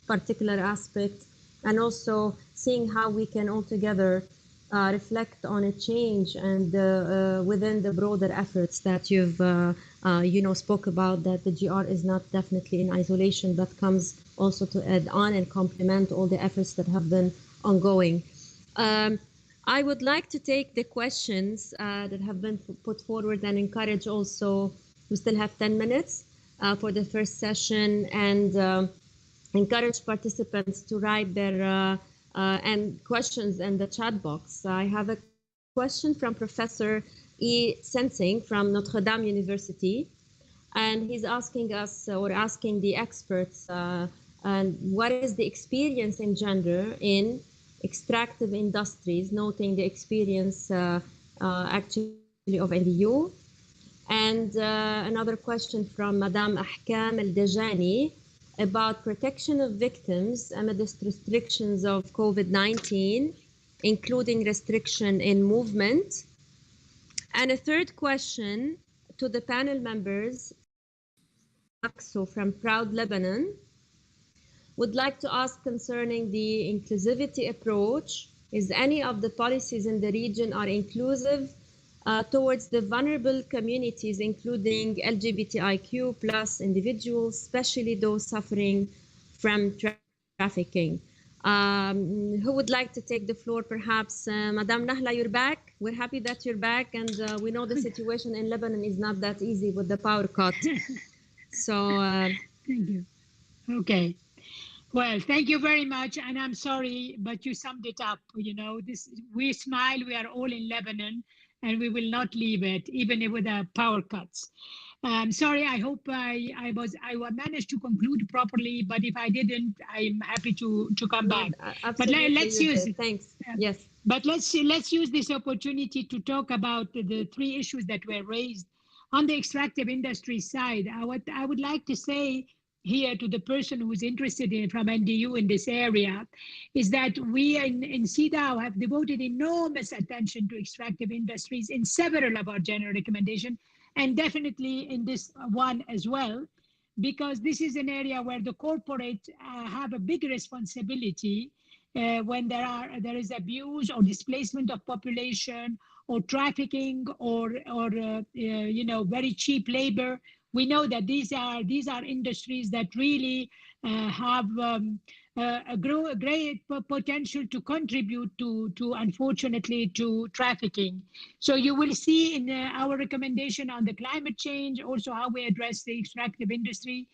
particular aspect, and also seeing how we can all together reflect on a change and within the broader efforts that you've spoke about, that the GR is not definitely in isolation, but comes also to add on and complement all the efforts that have been ongoing. I would like to take the questions that have been put forward and encourage also, we still have 10 minutes for the first session, and encourage participants to write their and questions in the chat box. I have a question from Professor E. Sensing from Notre Dame University, and he's asking us, or asking the experts, and what is the experience in gender in extractive industries, noting the experience actually of NDU. And another question from Madame Ahkam Al-Dajani about protection of victims amidst restrictions of COVID-19 including restriction in movement? And a third question to the panel members, so from Proud Lebanon, would like to ask concerning the inclusivity approach. Is any of the policies in the region are inclusive towards the vulnerable communities, including LGBTIQ plus individuals, especially those suffering from trafficking? Who would like to take the floor? Perhaps Madame Nahla, you're back. We're happy that you're back, and we know the situation in Lebanon is not that easy with the power cut. So thank you. Okay. Well, thank you very much. And I'm sorry, but you summed it up. You know, we smile, we are all in Lebanon, and we will not leave it, even with the power cuts. Sorry, I hope I managed to conclude properly, but if I didn't, I'm happy to come back. Absolutely, but let's use it. Thanks. Yes. But let's use this opportunity to talk about the three issues that were raised on the extractive industry side. I would like to say here to the person who's interested in from NDU in this area is that we in CEDAW have devoted enormous attention to extractive industries in several of our general recommendations, and definitely in this one as well, because this is an area where the corporate have a big responsibility when there is abuse or displacement of population or trafficking or very cheap labor. We know that these are industries that really have a great potential to contribute to unfortunately to trafficking. So you will see in our recommendation on the climate change, also how we address the extractive industry.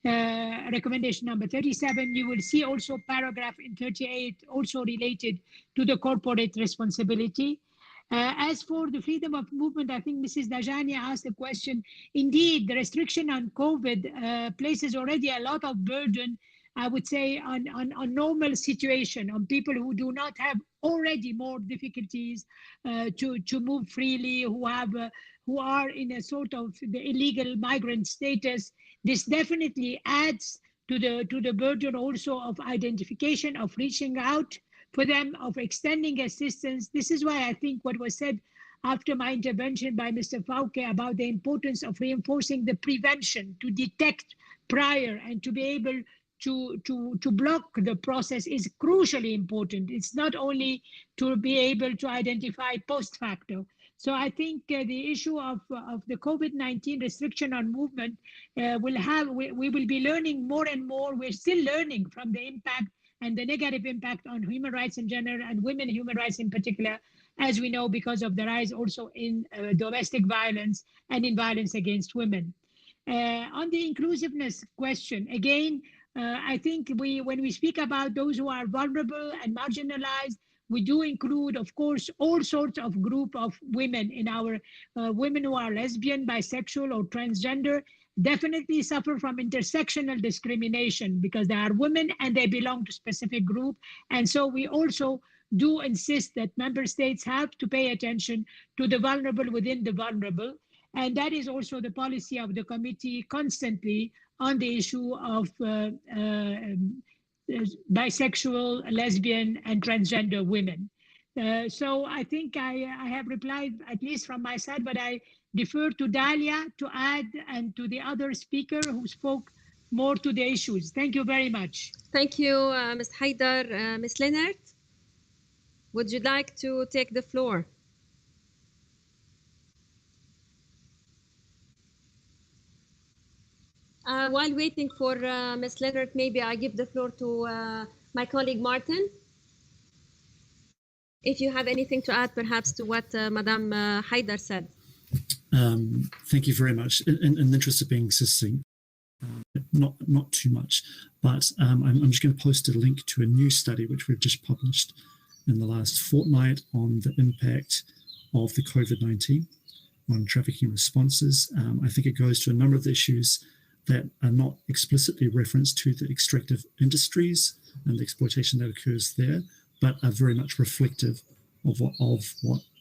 Recommendation number 37, you will see also paragraph in 38 also related to the corporate responsibility. As for the freedom of movement, I think Mrs. Dajani asked a question. Indeed, the restriction on COVID places already a lot of burden, I would say, on normal situation, on people who do not have already more difficulties to move freely, who are in a sort of the illegal migrant status. This definitely adds to the burden also of identification, of reaching out for them, of extending assistance. This is why I think what was said after my intervention by Mr. Fauke about the importance of reinforcing the prevention, to detect prior and to be able to block the process is crucially important. It's not only to be able to identify post facto. So I think the issue of the COVID-19 restriction on movement we will be learning more and more. We're still learning from the impact and the negative impact on human rights in general and women human rights in particular, as we know, because of the rise also in domestic violence and in violence against women. On the inclusiveness question, again, I think when we speak about those who are vulnerable and marginalized, we do include, of course, all sorts of group of women in our women who are lesbian, bisexual, or transgender, definitely suffer from intersectional discrimination because they are women and they belong to specific group. And so we also do insist that member states have to pay attention to the vulnerable within the vulnerable. And that is also the policy of the committee constantly on the issue of bisexual, lesbian, and transgender women. So I think I have replied, at least from my side, but I defer to Dalia to add and to the other speaker who spoke more to the issues. Thank you very much. Thank you, Ms. Haidar. Ms. Leonard, would you like to take the floor? While waiting for Ms. Leonard, maybe I give the floor to my colleague Martin. If you have anything to add, perhaps, to what Madame Haidar said. Thank you very much. In the interest of being succinct, not too much, but I'm just going to post a link to a new study which we've just published in the last fortnight on the impact of the COVID-19 on trafficking responses. I think it goes to a number of the issues that are not explicitly referenced to the extractive industries and the exploitation that occurs there, but are very much reflective of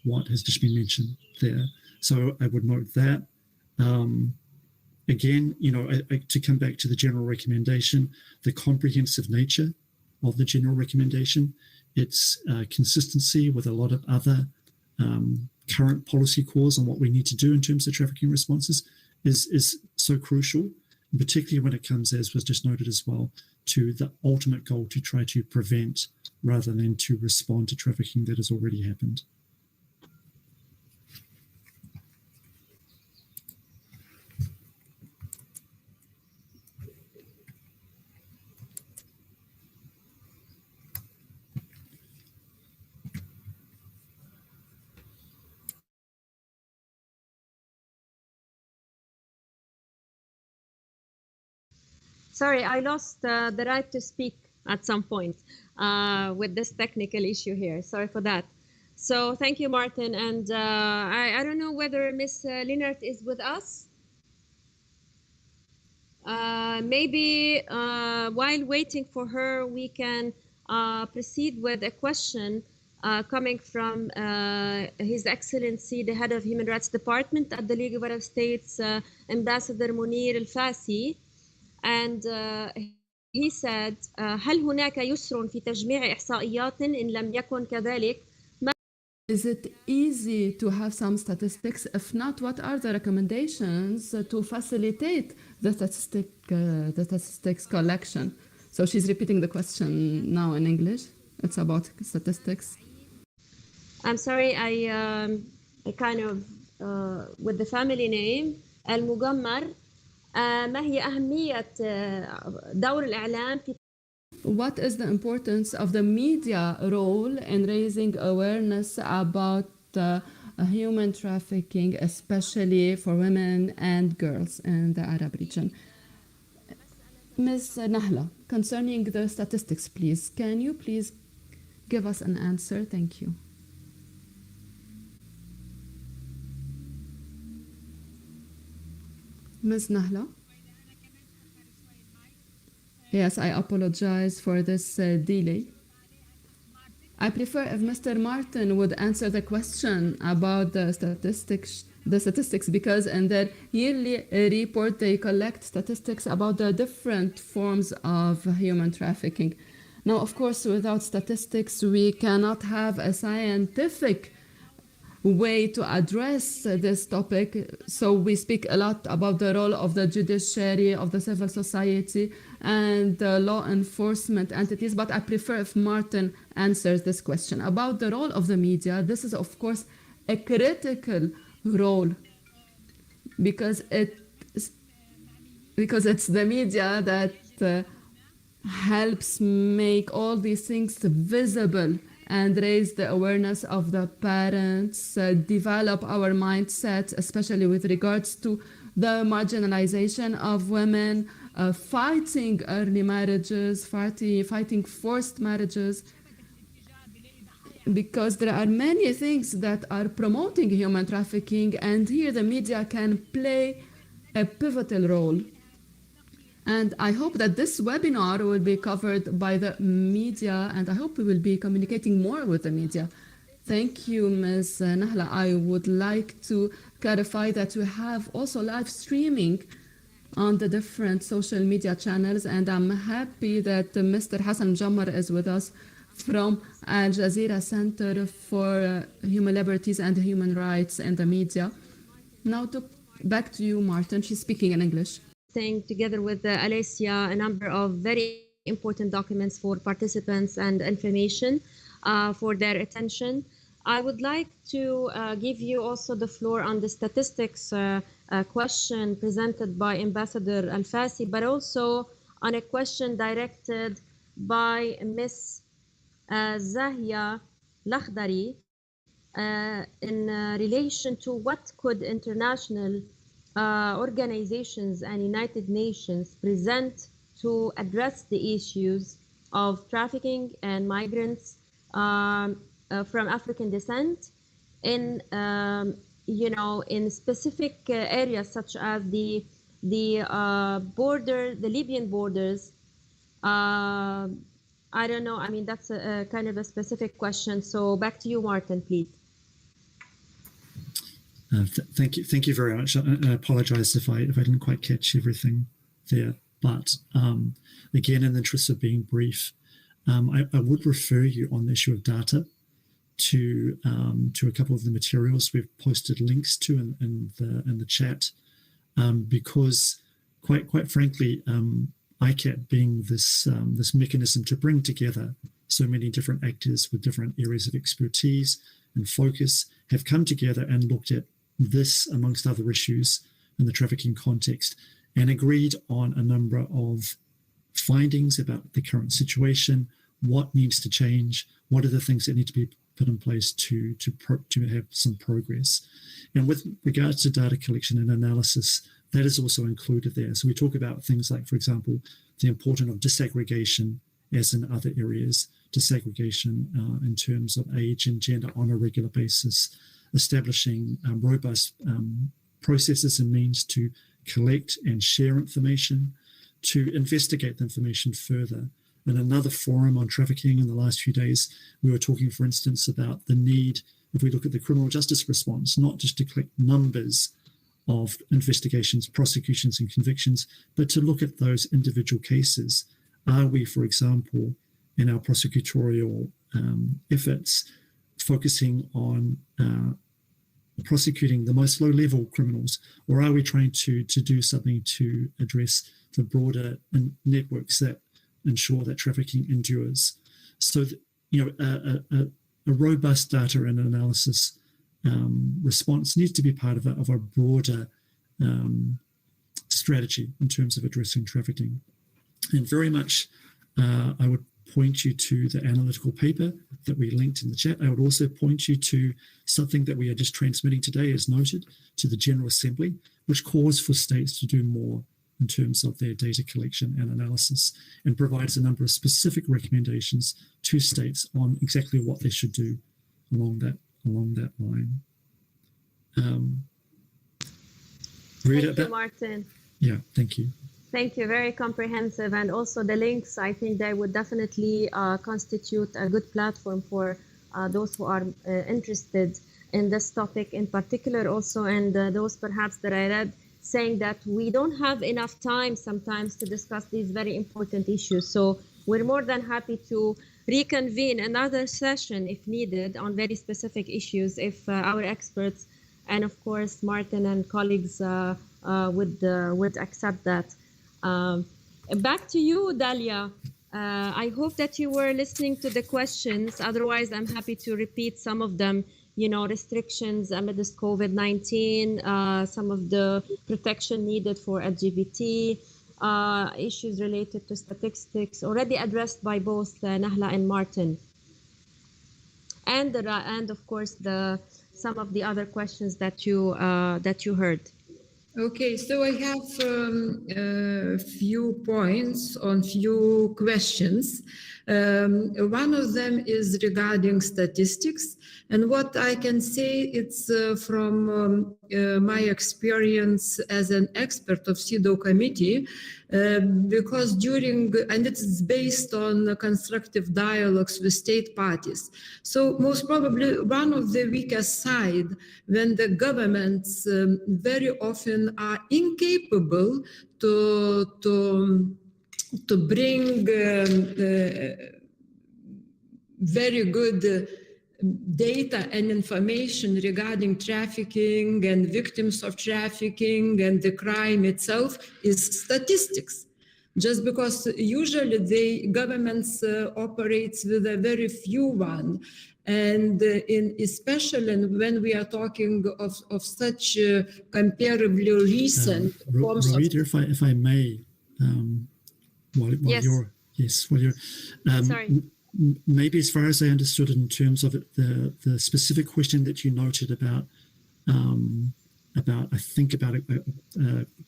what has just been mentioned there. So I would note that. Again, to come back to the general recommendation, the comprehensive nature of the general recommendation its consistency with a lot of other current policy calls on what we need to do in terms of trafficking responses is so crucial, particularly when it comes, as was just noted as well, to the ultimate goal to try to prevent rather than to respond to trafficking that has already happened. Sorry, I lost the right to speak at some point with this technical issue here. Sorry for that. So thank you, Martin. And I don't know whether Ms. Lienert is with us. Maybe while waiting for her, we can proceed with a question coming from His Excellency, the Head of Human Rights Department at the League of Arab States, Ambassador Munir Al-Fassi. And he said, هل هناك يسر في تجميع إحصائيات إن لم يكن كذلك؟ Is it easy to have some statistics? If not, what are the recommendations to facilitate the statistics collection? So she's repeating the question now in English. It's about statistics. I'm sorry, I kind of, with the family name, المجمر. ما هي أهمية دور الإعلام في What is the importance of the media role in raising awareness about human trafficking, especially for women and girls in the Arab region? Ms. Nahla, concerning the statistics, please, can you please give us an answer? Thank you. Ms. Nahla? Yes, I apologize for this delay. I prefer if Mr. Martin would answer the question about the statistics because in their yearly report they collect statistics about the different forms of human trafficking. Now, of course, without statistics, we cannot have a scientific way to address this topic. So we speak a lot about the role of the judiciary, of the civil society, and the law enforcement entities, but I prefer if Martin answers this question. About the role of the media, this is, of course, a critical role because it's the media that helps make all these things visible and raise the awareness of the parents, develop our mindset, especially with regards to the marginalization of women, fighting early marriages, fighting forced marriages, because there are many things that are promoting human trafficking, and here the media can play a pivotal role. And I hope that this webinar will be covered by the media, and I hope we will be communicating more with the media. Thank you, Ms. Nahla. I would like to clarify that we have also live streaming on the different social media channels, and I'm happy that Mr. Hassan Jammar is with us from Al Jazeera Center for Human Liberties and Human Rights in the Media. Now back to you, Martin. She's speaking in English. Together with Alessia, a number of very important documents for participants and information for their attention. I would like to give you also the floor on the statistics question presented by Ambassador Al-Fassi, but also on a question directed by Ms. Zahia Lakhdari in relation to what could international organizations and United Nations present to address the issues of trafficking and migrants from African descent in in specific areas such as the Libyan borders. I don't know. I mean, that's a kind of a specific question. So back to you, Martin, please. Thank you very much. I apologize if I didn't quite catch everything there. But again, in the interest of being brief, I would refer you on the issue of data to a couple of the materials we've posted links to in the chat, because quite frankly, ICAT being this mechanism to bring together so many different actors with different areas of expertise and focus have come together and looked at this amongst other issues in the trafficking context and agreed on a number of findings about the current situation, what needs to change, what are the things that need to be put in place to have some progress. And with regards to data collection and analysis, that is also included there. So we talk about things like, for example, the importance of disaggregation, as in other areas, disaggregation in terms of age and gender on a regular basis, establishing robust processes and means to collect and share information, to investigate the information further. In another forum on trafficking in the last few days, we were talking, for instance, about the need, if we look at the criminal justice response, not just to collect numbers of investigations, prosecutions, and convictions, but to look at those individual cases. Are we, for example, in our prosecutorial efforts, focusing on prosecuting the most low-level criminals, or are we trying to do something to address the broader networks that ensure that trafficking endures? So, a robust data and analysis response needs to be part of a broader strategy in terms of addressing trafficking. And very much, I would point you to the analytical paper that we linked in the chat. I would also point you to something that we are just transmitting today, as noted, to the General Assembly, which calls for states to do more in terms of their data collection and analysis, and provides a number of specific recommendations to states on exactly what they should do along that line. Thank you, Martin. Yeah, thank you. Thank you, very comprehensive. And also the links, I think they would definitely constitute a good platform for those who are interested in this topic in particular also, and those perhaps that I read saying that we don't have enough time sometimes to discuss these very important issues. So we're more than happy to reconvene another session if needed on very specific issues if our experts and of course Martin and colleagues would accept that. Back to you, Dalia. I hope that you were listening to the questions. Otherwise, I'm happy to repeat some of them. Restrictions amidst COVID-19, some of the protection needed for LGBT, issues related to statistics already addressed by both Nahla and Martin, and of course some of the other questions that you heard. Okay, so I have a few points on few questions. One of them is regarding statistics, and what I can say, it's from my experience as an expert of CEDAW committee, because and it's based on constructive dialogues with state parties. So most probably one of the weakest side when the governments very often are incapable to bring very good data and information regarding trafficking and victims of trafficking and the crime itself is statistics. Just because usually the governments operates with a very few one, and especially when we are talking of such comparably recent forms of... if I may, while you're sorry. Maybe as far as I understood in terms of it, the specific question that you noted about a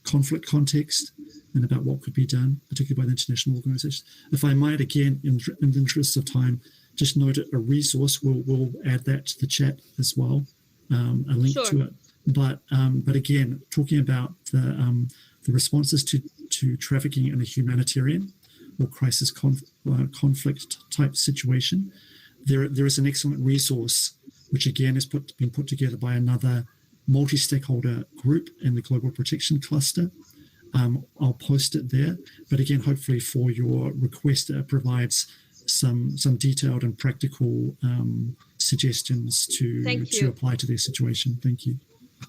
conflict context and about what could be done, particularly by the international organizations. If I might, again, in the interest of time, just note a resource. We'll add that to the chat as well, a link to it. But again, talking about the responses to trafficking in a humanitarian or crisis conflict type situation, there is an excellent resource, which again has been put together by another multi-stakeholder group in the Global Protection Cluster. I'll post it there. But again, hopefully for your request, it provides some detailed and practical suggestions to apply to their situation. Thank you.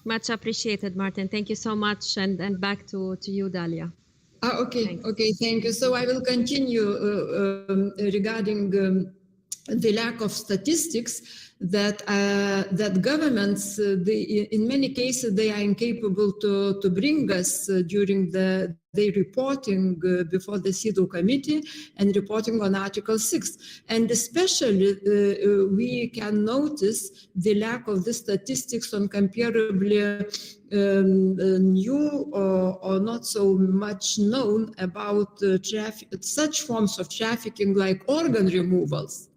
Much appreciated, Martin. Thank you so much. And back to you, Dalia. Okay, thank you. So I will continue regarding the lack of statistics that governments, in many cases, they are incapable to bring us during their reporting before the CEDAW committee and reporting on Article 6. And especially we can notice the lack of the statistics on comparably new or not so much known about such forms of trafficking like organ removals.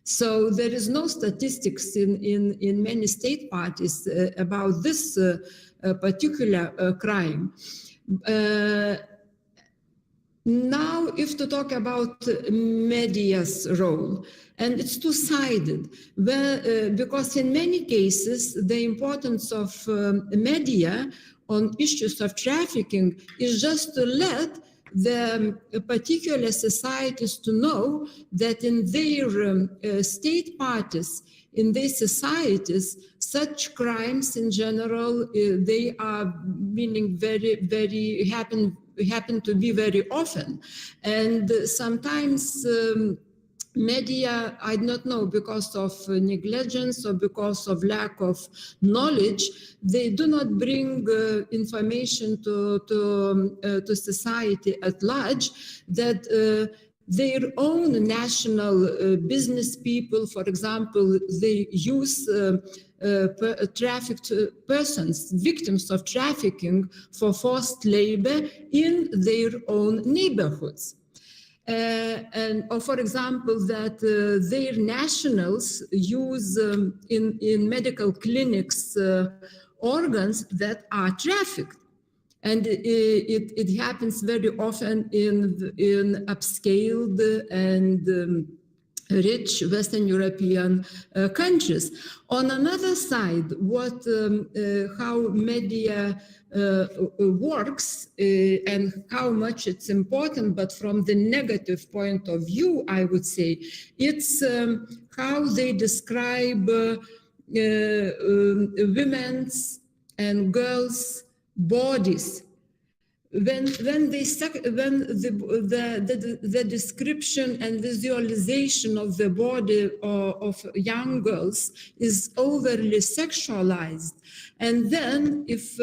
So there is no statistics in many state parties about this particular crime. Now, if to talk about media's role, and it's two-sided, because in many cases, the importance of media on issues of trafficking is just to let the particular societies to know that in their state parties, in their societies, such crimes in general, they are meaning very happen to be very often. And sometimes media, I don't know, because of negligence or because of lack of knowledge, they do not bring information to society at large that their own national business people, for example, they use trafficked persons, victims of trafficking for forced labor in their own neighborhoods. Or for example, that their nationals use in medical clinics organs that are trafficked. And it happens very often in upscaled and rich Western European countries. On another side, how media works and how much it's important, but from the negative point of view, I would say, it's how they describe women's and girls' bodies. When the description and visualization of the body of young girls is overly sexualized, and then if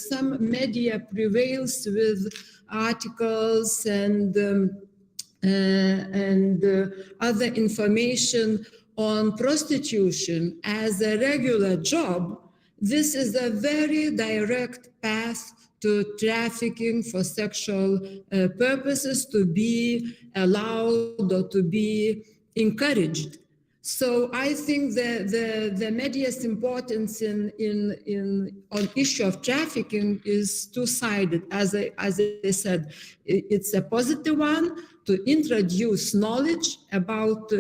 some media prevails with articles and other information on prostitution as a regular job, this is a very direct path to trafficking for sexual purposes to be allowed or to be encouraged. So I think the media's importance on issue of trafficking is two-sided. As I said, it's a positive one to introduce knowledge about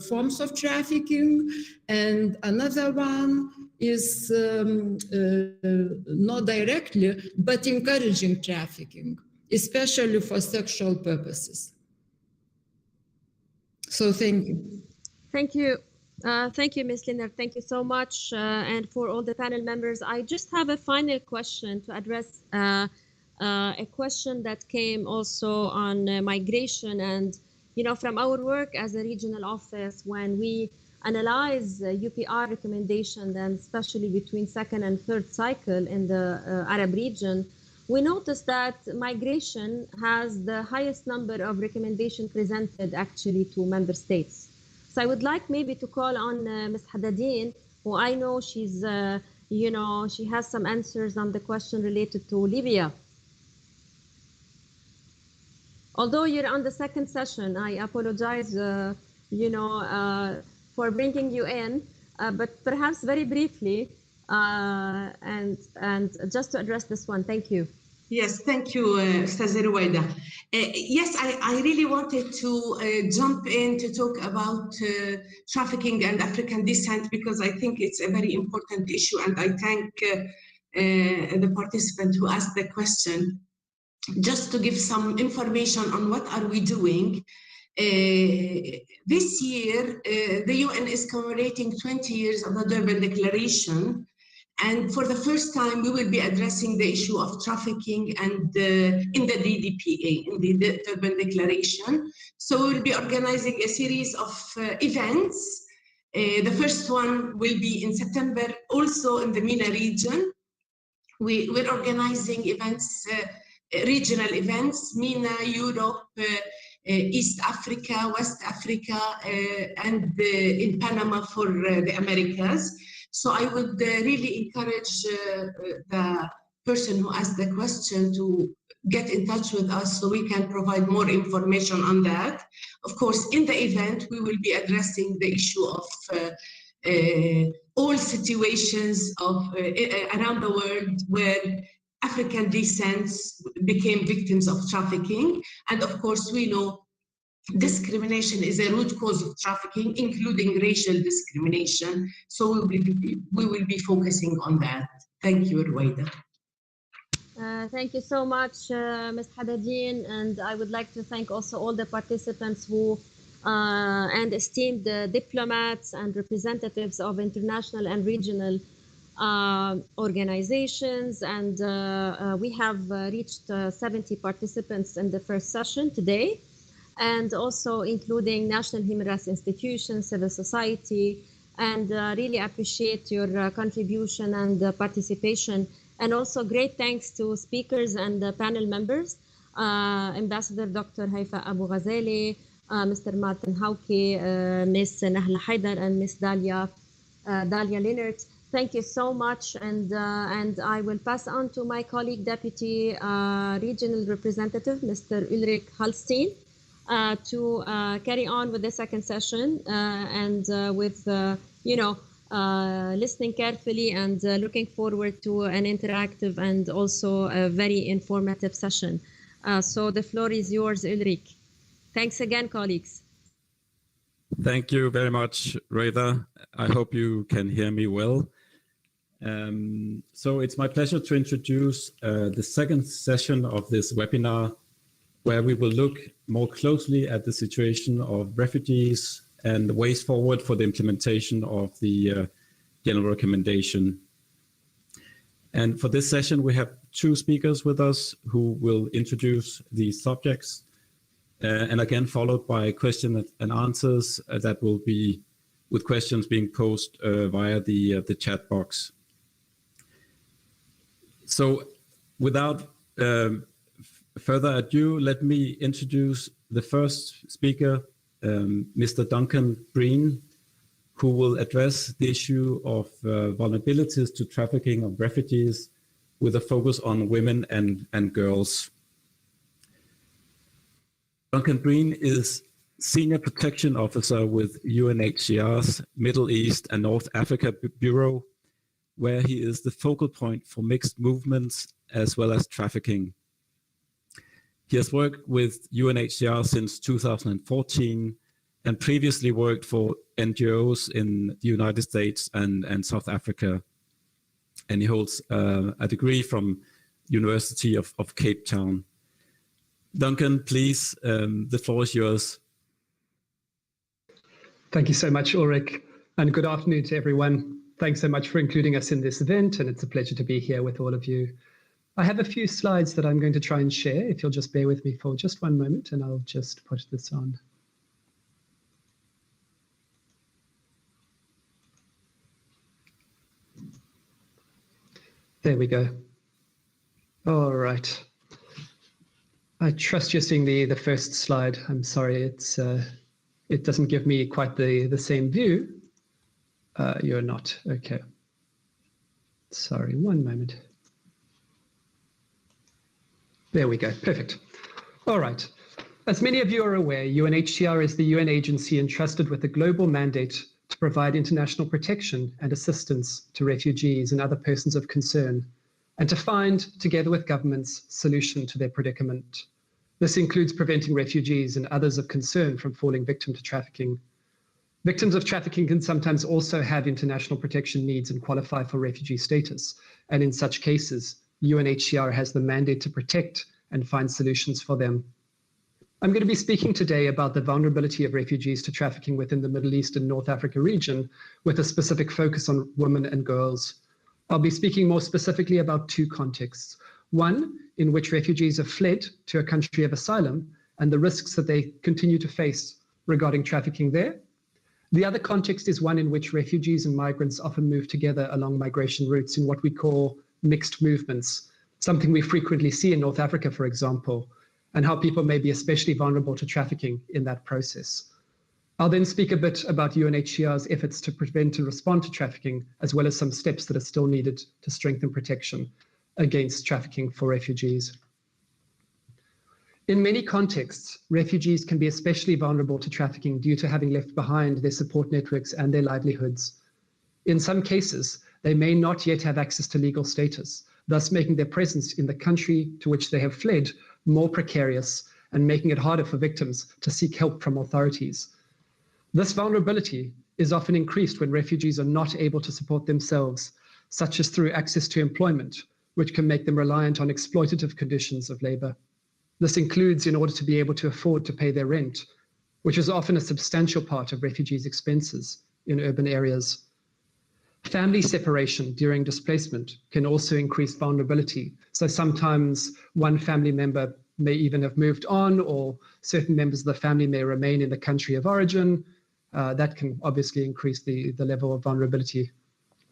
forms of trafficking, and another one is not directly, but encouraging trafficking, especially for sexual purposes. So thank you. Thank you. Thank you, Ms. Linner. Thank you so much. And for all the panel members, I just have a final question to address a question that came also on migration. And, from our work as a regional office, when we analyze UPR recommendations, and especially between second and third cycle in the Arab region, we noticed that migration has the highest number of recommendations presented actually to member states. So I would like maybe to call on Ms. Haddadin, who I know she's, she has some answers on the question related to Libya. Although you're on the second session, I apologize, for bringing you in, but perhaps very briefly, and just to address this one. Thank you. Yes, thank you, Ustazah Ruwaida. Yes, I really wanted to jump in to talk about trafficking and African descent, because I think it's a very important issue, and I thank the participant who asked the question. Just to give some information on what are we doing This year, the UN is commemorating 20 years of the Durban Declaration. And for the first time, we will be addressing the issue of trafficking and in the DDPA, in the Durban Declaration. So we'll be organizing a series of events. The first one will be in September, also in the MENA region. We're organizing events, regional events, MENA, Europe, East Africa, West Africa, and in Panama for the Americas. So I would really encourage the person who asked the question to get in touch with us so we can provide more information on that. Of course, in the event, we will be addressing the issue of all situations of around the world where African descents became victims of trafficking. And of course, we know discrimination is a root cause of trafficking, including racial discrimination. So we will be focusing on that. Thank you, Ruwaida. Thank you so much, Ms. Hadadin, and I would like to thank also all the participants who and esteemed diplomats and representatives of international and regional organizations. And we have reached 70 participants in the first session today, and also including national human rights institutions, civil society, and really appreciate your contribution and participation. And also great thanks to speakers and panel members, Ambassador Dr. Haifa Abu Razali, Mr. Martin Hauke, Ms. Nahla Haidar, and Ms. Dalia Leonard. Thank you so much. And I will pass on to my colleague, Deputy Regional Representative, Mr. Ulrich Hallstein, to carry on with the second session and with, listening carefully and looking forward to an interactive and also a very informative session. So the floor is yours, Ulrich. Thanks again, colleagues. Thank you very much, Reza. I hope you can hear me well. So it's my pleasure to introduce the second session of this webinar, where we will look more closely at the situation of refugees and ways forward for the implementation of the General Recommendation. And for this session, we have two speakers with us who will introduce these subjects, and again followed by questions and answers that will be with questions being posed via the chat box. So without further ado, let me introduce the first speaker, Mr. Duncan Breen, who will address the issue of vulnerabilities to trafficking of refugees with a focus on women and girls. Duncan Breen is Senior Protection Officer with UNHCR's Middle East and North Africa Bureau, where he is the focal point for mixed movements as well as trafficking. He has worked with UNHCR since 2014 and previously worked for NGOs in the United States and South Africa. And he holds a degree from University of Cape Town. Duncan, please, the floor is yours. Thank you so much, Ulrich, and good afternoon to everyone. Thanks so much for including us in this event, and it's a pleasure to be here with all of you. I have a few slides that I'm going to try and share. If you'll just bear with me for just one moment, and I'll just put this on. There we go. All right. I trust you're seeing the first slide. I'm sorry, it doesn't give me quite the same view. You're not. Okay. Sorry, one moment. There we go. Perfect. All right. As many of you are aware, UNHCR is the UN agency entrusted with the global mandate to provide international protection and assistance to refugees and other persons of concern, and to find, together with governments, solution to their predicament. This includes preventing refugees and others of concern from falling victim to trafficking. Victims of trafficking can sometimes also have international protection needs and qualify for refugee status. And in such cases, UNHCR has the mandate to protect and find solutions for them. I'm going to be speaking today about the vulnerability of refugees to trafficking within the Middle East and North Africa region, with a specific focus on women and girls. I'll be speaking more specifically about two contexts. One, in which refugees have fled to a country of asylum and the risks that they continue to face regarding trafficking there. The other context is one in which refugees and migrants often move together along migration routes in what we call mixed movements, something we frequently see in North Africa, for example, and how people may be especially vulnerable to trafficking in that process. I'll then speak a bit about UNHCR's efforts to prevent and respond to trafficking, as well as some steps that are still needed to strengthen protection against trafficking for refugees. In many contexts, refugees can be especially vulnerable to trafficking due to having left behind their support networks and their livelihoods. In some cases, they may not yet have access to legal status, thus making their presence in the country to which they have fled more precarious and making it harder for victims to seek help from authorities. This vulnerability is often increased when refugees are not able to support themselves, such as through access to employment, which can make them reliant on exploitative conditions of labor. This includes in order to be able to afford to pay their rent, which is often a substantial part of refugees' expenses in urban areas. Family separation during displacement can also increase vulnerability. So sometimes one family member may even have moved on, or certain members of the family may remain in the country of origin. That can obviously increase the level of vulnerability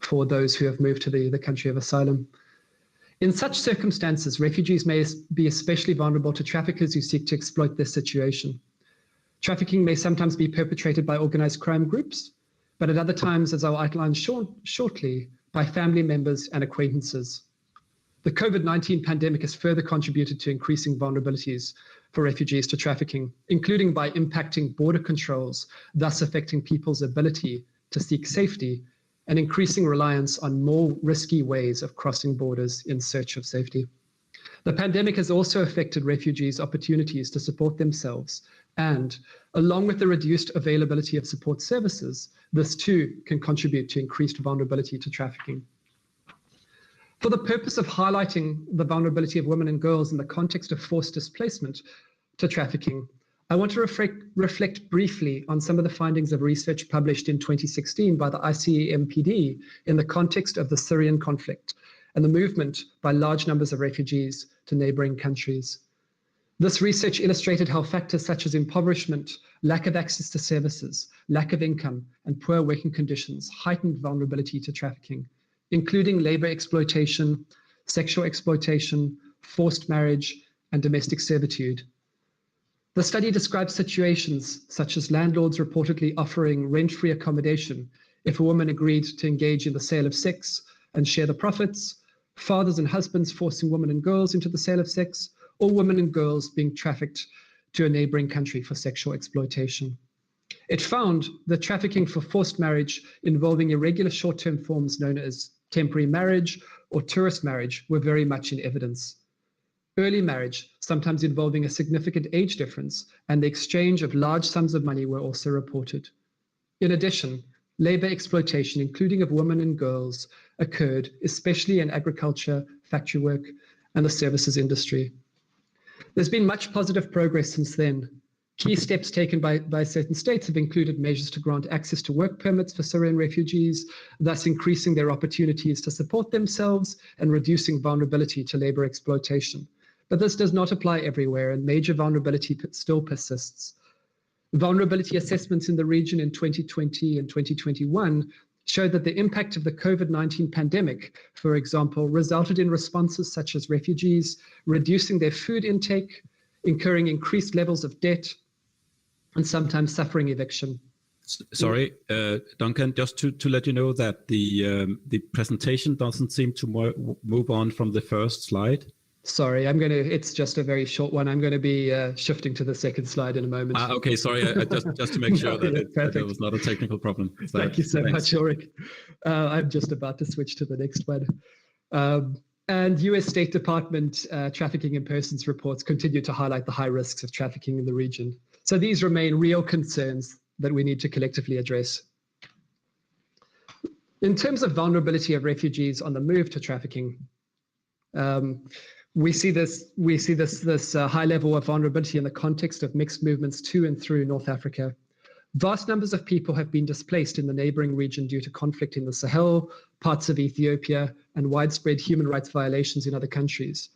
for those who have moved to the country of asylum. In such circumstances, refugees may be especially vulnerable to traffickers who seek to exploit their situation. Trafficking may sometimes be perpetrated by organized crime groups, but at other times, as I'll outline shortly, by family members and acquaintances. The COVID-19 pandemic has further contributed to increasing vulnerabilities for refugees to trafficking, including by impacting border controls, thus affecting people's ability to seek safety and increasing reliance on more risky ways of crossing borders in search of safety. The pandemic has also affected refugees' opportunities to support themselves, and along with the reduced availability of support services, this too can contribute to increased vulnerability to trafficking. For the purpose of highlighting the vulnerability of women and girls in the context of forced displacement to trafficking, I want to reflect briefly on some of the findings of research published in 2016 by the ICMPD in the context of the Syrian conflict and the movement by large numbers of refugees to neighboring countries. This research illustrated how factors such as impoverishment, lack of access to services, lack of income, and poor working conditions heightened vulnerability to trafficking, including labor exploitation, sexual exploitation, forced marriage, and domestic servitude. The study describes situations such as landlords reportedly offering rent-free accommodation if a woman agreed to engage in the sale of sex and share the profits, fathers and husbands forcing women and girls into the sale of sex, or women and girls being trafficked to a neighboring country for sexual exploitation. It found that trafficking for forced marriage involving irregular short-term forms known as temporary marriage or tourist marriage were very much in evidence. Early marriage, sometimes involving a significant age difference, and the exchange of large sums of money were also reported. In addition, labor exploitation, including of women and girls, occurred, especially in agriculture, factory work, and the services industry. There's been much positive progress since then. Key steps taken by certain states have included measures to grant access to work permits for Syrian refugees, thus increasing their opportunities to support themselves and reducing vulnerability to labor exploitation. But this does not apply everywhere, and major vulnerability still persists. Vulnerability assessments in the region in 2020 and 2021 showed that the impact of the COVID-19 pandemic, for example, resulted in responses such as refugees reducing their food intake, incurring increased levels of debt, and sometimes suffering eviction. Sorry, Duncan, just to let you know that the presentation doesn't seem to move on from the first slide. Sorry, it's just a very short one. I'm going to be shifting to the second slide in a moment. Okay, sorry, just to make sure that there was not a technical problem. So, Thank you so much, Ulrich. I'm just about to switch to the next one. And US State Department trafficking in persons reports continue to highlight the high risks of trafficking in the region. So these remain real concerns that we need to collectively address. In terms of vulnerability of refugees on the move to trafficking, We see this high level of vulnerability in the context of mixed movements to and through North Africa. Vast numbers of people have been displaced in the neighboring region due to conflict in the Sahel, parts of Ethiopia, and widespread human rights violations in other countries.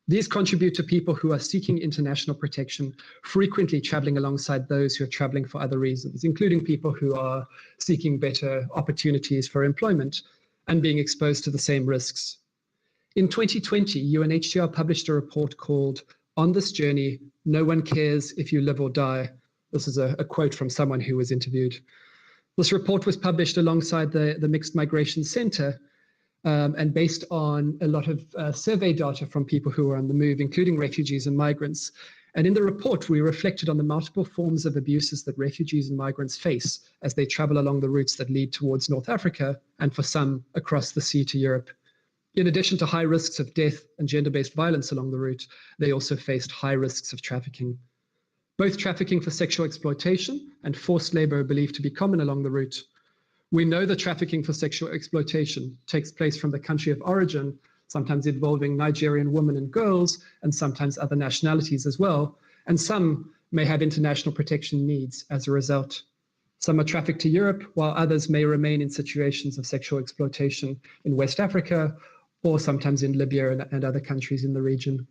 These contribute to people who are seeking international protection, frequently traveling alongside those who are traveling for other reasons, including people who are seeking better opportunities for employment and being exposed to the same risks. In 2020, UNHCR published a report called "On This Journey, No One Cares If You Live or Die." This is a quote from someone who was interviewed. This report was published alongside the Mixed Migration Center and based on a lot of survey data from people who are on the move, including refugees and migrants. And in the report, we reflected on the multiple forms of abuses that refugees and migrants face as they travel along the routes that lead towards North Africa, and for some, across the sea to Europe. In addition to high risks of death and gender-based violence along the route, they also faced high risks of trafficking. Both trafficking for sexual exploitation and forced labor are believed to be common along the route. We know that trafficking for sexual exploitation takes place from the country of origin, sometimes involving Nigerian women and girls, and sometimes other nationalities as well, and some may have international protection needs as a result. Some are trafficked to Europe, while others may remain in situations of sexual exploitation in West Africa, or sometimes in Libya and other countries in the region.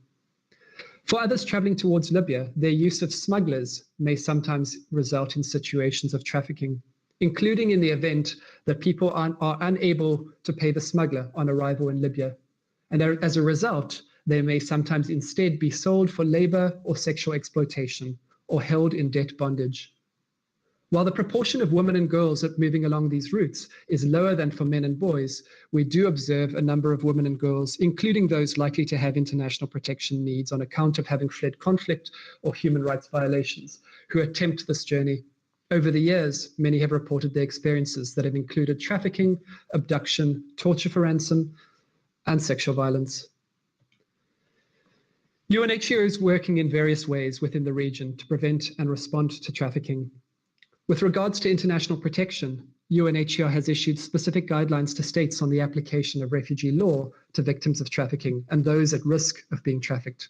For others traveling towards Libya, their use of smugglers may sometimes result in situations of trafficking, including in the event that people are unable to pay the smuggler on arrival in Libya. And as a result, they may sometimes instead be sold for labor or sexual exploitation, or held in debt bondage. While the proportion of women and girls moving along these routes is lower than for men and boys, we do observe a number of women and girls, including those likely to have international protection needs on account of having fled conflict or human rights violations, who attempt this journey. Over the years, many have reported their experiences that have included trafficking, abduction, torture for ransom, and sexual violence. UNHCR is working in various ways within the region to prevent and respond to trafficking. With regards to international protection, UNHCR has issued specific guidelines to states on the application of refugee law to victims of trafficking and those at risk of being trafficked.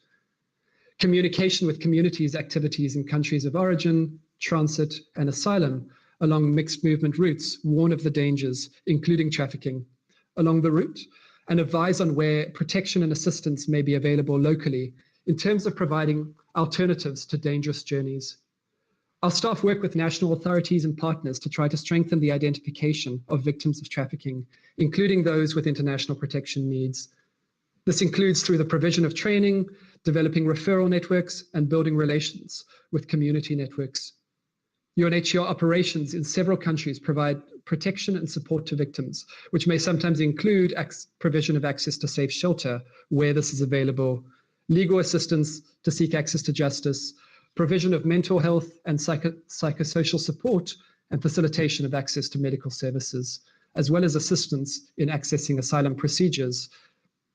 Communication with communities' activities in countries of origin, transit, and asylum along mixed movement routes warn of the dangers, including trafficking, along the route, and advise on where protection and assistance may be available locally in terms of providing alternatives to dangerous journeys. Our staff work with national authorities and partners to try to strengthen the identification of victims of trafficking, including those with international protection needs. This includes through the provision of training, developing referral networks, and building relations with community networks. UNHCR operations in several countries provide protection and support to victims, which may sometimes include provision of access to safe shelter where this is available, legal assistance to seek access to justice, provision of mental health and psychosocial support, and facilitation of access to medical services, as well as assistance in accessing asylum procedures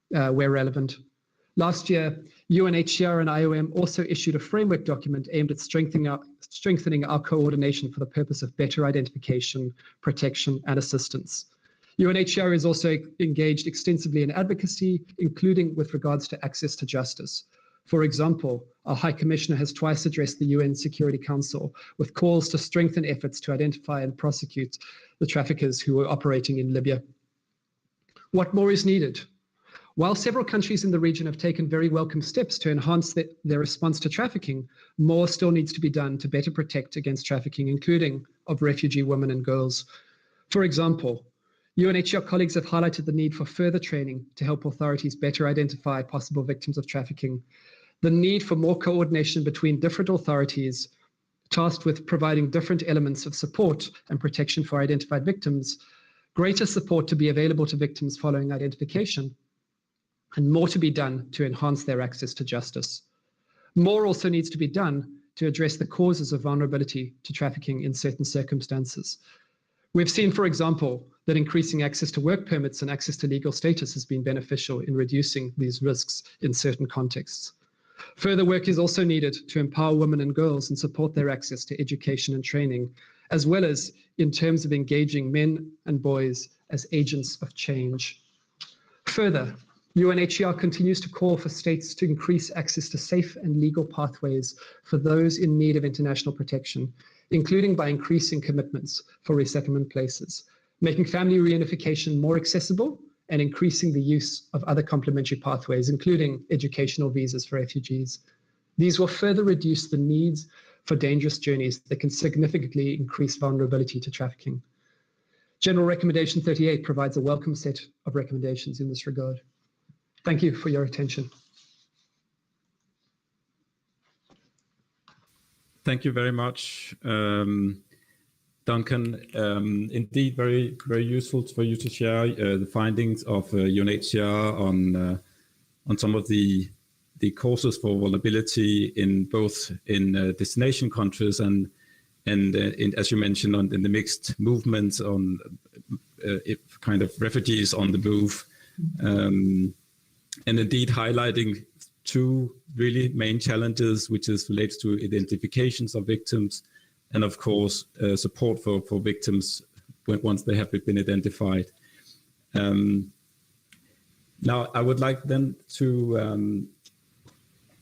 where relevant. Last year, UNHCR and IOM also issued a framework document aimed at strengthening our coordination for the purpose of better identification, protection, and assistance. UNHCR is also engaged extensively in advocacy, including with regards to access to justice. For example, our High Commissioner has twice addressed the UN Security Council with calls to strengthen efforts to identify and prosecute the traffickers who are operating in Libya. What more is needed? While several countries in the region have taken very welcome steps to enhance their response to trafficking, more still needs to be done to better protect against trafficking, including of refugee women and girls. For example, UNHCR colleagues have highlighted the need for further training to help authorities better identify possible victims of trafficking, the need for more coordination between different authorities tasked with providing different elements of support and protection for identified victims, greater support to be available to victims following identification, and more to be done to enhance their access to justice. More also needs to be done to address the causes of vulnerability to trafficking in certain circumstances. We've seen, for example, that increasing access to work permits and access to legal status has been beneficial in reducing these risks in certain contexts. Further work is also needed to empower women and girls and support their access to education and training, as well as in terms of engaging men and boys as agents of change. Further, UNHCR continues to call for states to increase access to safe and legal pathways for those in need of international protection, including by increasing commitments for resettlement places, making family reunification more accessible, and increasing the use of other complementary pathways, including educational visas for refugees. These will further reduce the needs for dangerous journeys that can significantly increase vulnerability to trafficking. General Recommendation 38 provides a welcome set of recommendations in this regard. Thank you for your attention. Thank you very much, Duncan. Indeed, very, very useful for you to share the findings of UNHCR on some of the causes for vulnerability in both destination countries and as you mentioned, in the mixed movements on kind of refugees on the move, and indeed highlighting two really main challenges, which is related to identifications of victims and of course support for victims once they have been identified. Now I would like then to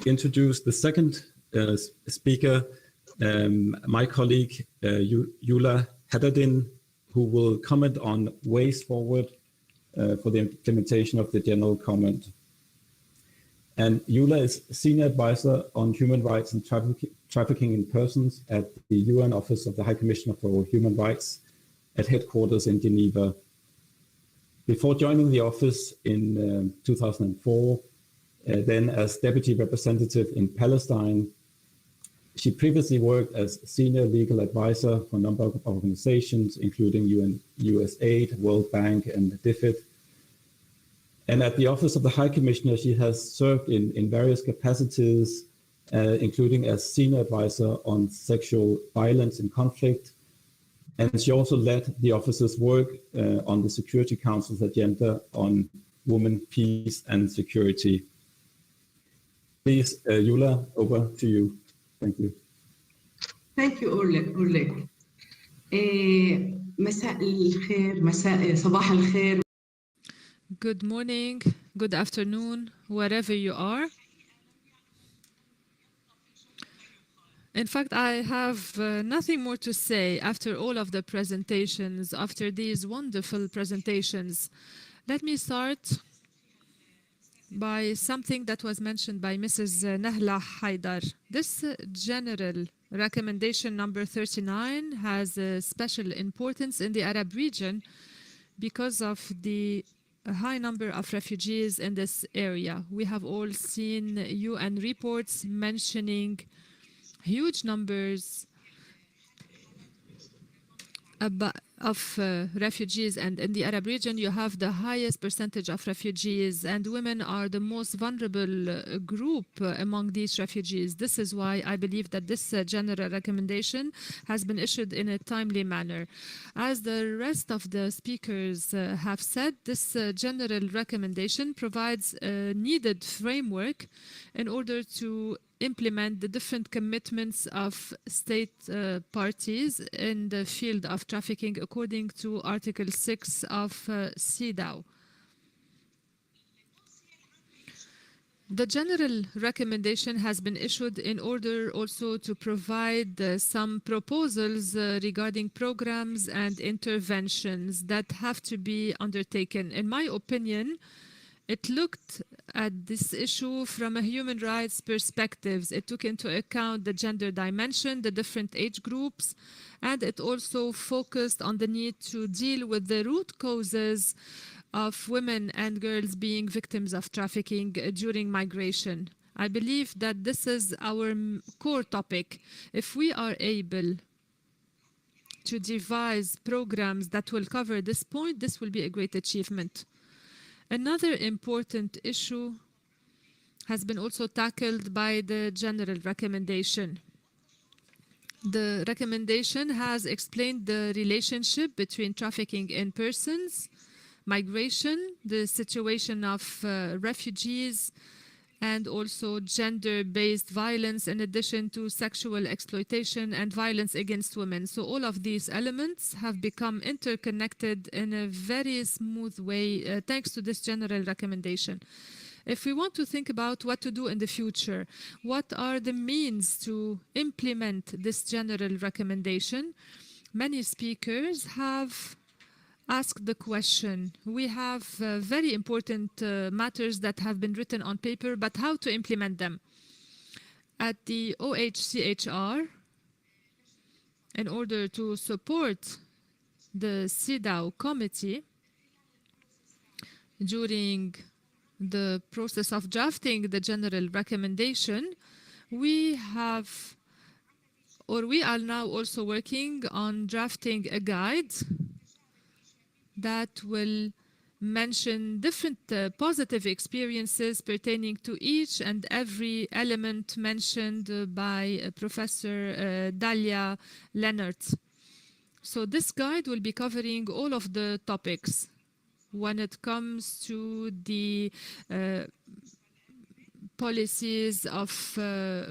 introduce the second speaker, my colleague Yula Hedadin, who will comment on ways forward for the implementation of the general comment. And Yula is Senior Advisor on Human Rights and Trafficking in Persons at the UN Office of the High Commissioner for Human Rights at headquarters in Geneva. Before joining the office in 2004, then as Deputy Representative in Palestine, she previously worked as Senior Legal Advisor for a number of organizations, including USAID, World Bank, and DFID. And at the Office of the High Commissioner, she has served in various capacities, including as Senior Advisor on Sexual Violence and Conflict. And she also led the office's work on the Security Council's agenda on women, peace, and security. Please, Yula, over to you. Thank you. Thank you, Oleg. مساء الخير, صباح الخير. Good morning, good afternoon, wherever you are. In fact, I have nothing more to say after all of the presentations, after these wonderful presentations. Let me start by something that was mentioned by Mrs. Nahla Haidar. This general recommendation number 39 has a special importance in the Arab region because of the high number of refugees in this area. We have all seen UN reports mentioning huge numbers of refugees, and in the Arab region you have the highest percentage of refugees, and women are the most vulnerable group among these refugees. This is why I believe that this general recommendation has been issued in a timely manner. As the rest of the speakers have said, this general recommendation provides a needed framework in order to implement the different commitments of state parties in the field of trafficking according to Article 6 of CEDAW. The general recommendation has been issued in order also to provide some proposals regarding programs and interventions that have to be undertaken. In my opinion, it looked at this issue from a human rights perspective. It took into account the gender dimension, the different age groups, and it also focused on the need to deal with the root causes of women and girls being victims of trafficking during migration. I believe that this is our core topic. If we are able to devise programs that will cover this point, this will be a great achievement. Another important issue has been also tackled by the general recommendation. The recommendation has explained the relationship between trafficking in persons, migration, the situation of refugees, and also gender-based violence, in addition to sexual exploitation and violence against women. So all of these elements have become interconnected in a very smooth way thanks to this general recommendation. If we want to think about what to do in the future, what are the means to implement this general recommendation? Many speakers have asked the question. We have very important matters that have been written on paper, but how to implement them? At the OHCHR, in order to support the CEDAW committee during the process of drafting the general recommendation, we are now also working on drafting a guide that will mention different positive experiences pertaining to each and every element mentioned by Professor Dalia Leonard. So this guide will be covering all of the topics when it comes to the policies of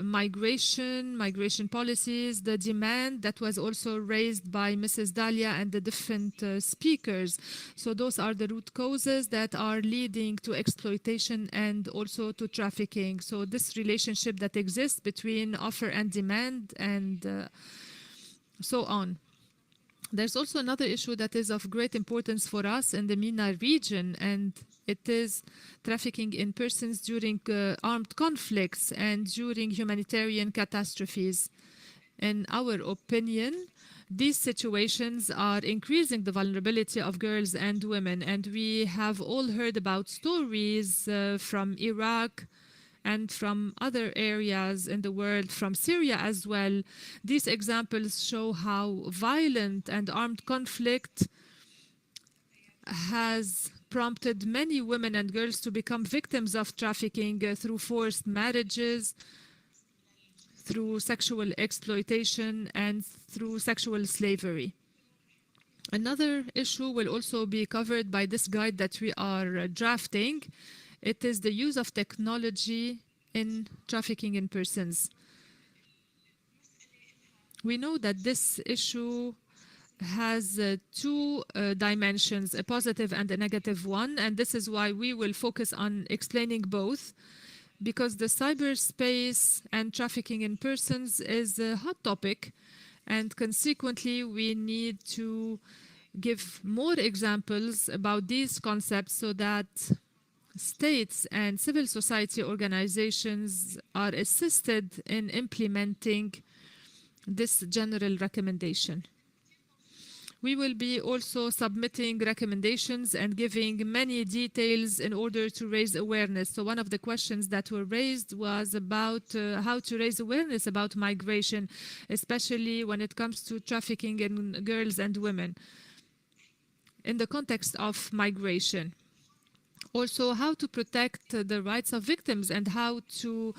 migration policies, the demand that was also raised by Mrs. Dalia and the different speakers. So those are the root causes that are leading to exploitation and also to trafficking. So this relationship that exists between offer and demand and so on. There's also another issue that is of great importance for us in the MENA region, and it is trafficking in persons during armed conflicts and during humanitarian catastrophes. In our opinion, these situations are increasing the vulnerability of girls and women, and we have all heard about stories from Iraq and from other areas in the world, from Syria as well. These examples show how violent and armed conflict has prompted many women and girls to become victims of trafficking through forced marriages, through sexual exploitation, and through sexual slavery. Another issue will also be covered by this guide that we are drafting. It is the use of technology in trafficking in persons. We know that this issue has two dimensions, a positive and a negative one, and this is why we will focus on explaining both, because the cyberspace and trafficking in persons is a hot topic, and consequently we need to give more examples about these concepts so that states and civil society organizations are assisted in implementing this general recommendation. We will be also submitting recommendations and giving many details in order to raise awareness. So one of the questions that were raised was about how to raise awareness about migration, especially when it comes to trafficking in girls and women in the context of migration. Also, how to protect the rights of victims and how to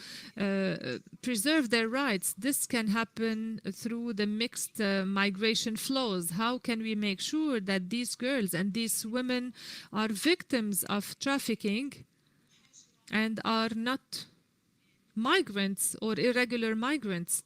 preserve their rights. This can happen through the mixed migration flows. How can we make sure that these girls and these women are victims of trafficking and are not migrants or irregular migrants?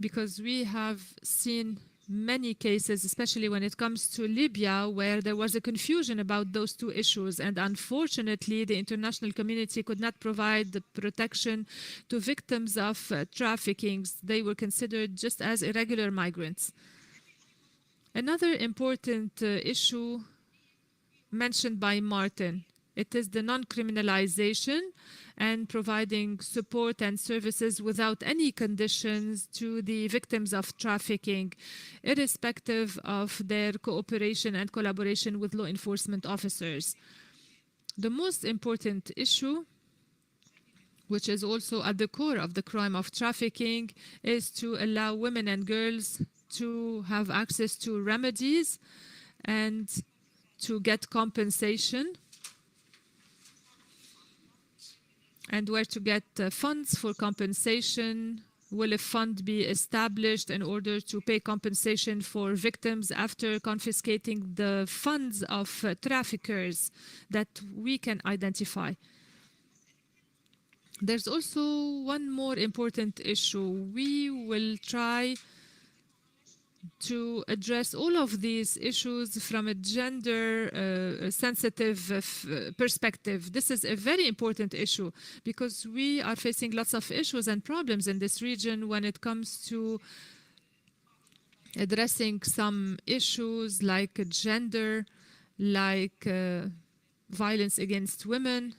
Because we have seen many cases, especially when it comes to Libya, where there was a confusion about those two issues. And unfortunately, the international community could not provide the protection to victims of trafficking. They were considered just as irregular migrants. Another important issue mentioned by Martin, it is the non-criminalization and providing support and services without any conditions to the victims of trafficking, irrespective of their cooperation and collaboration with law enforcement officers. The most important issue, which is also at the core of the crime of trafficking, is to allow women and girls to have access to remedies and to get compensation, and where to get funds for compensation. Will a fund be established in order to pay compensation for victims after confiscating the funds of traffickers that we can identify? There's also one more important issue. We will try to address all of these issues from a gender sensitive perspective. This is a very important issue because we are facing lots of issues and problems in this region when it comes to addressing some issues like gender, like violence against women.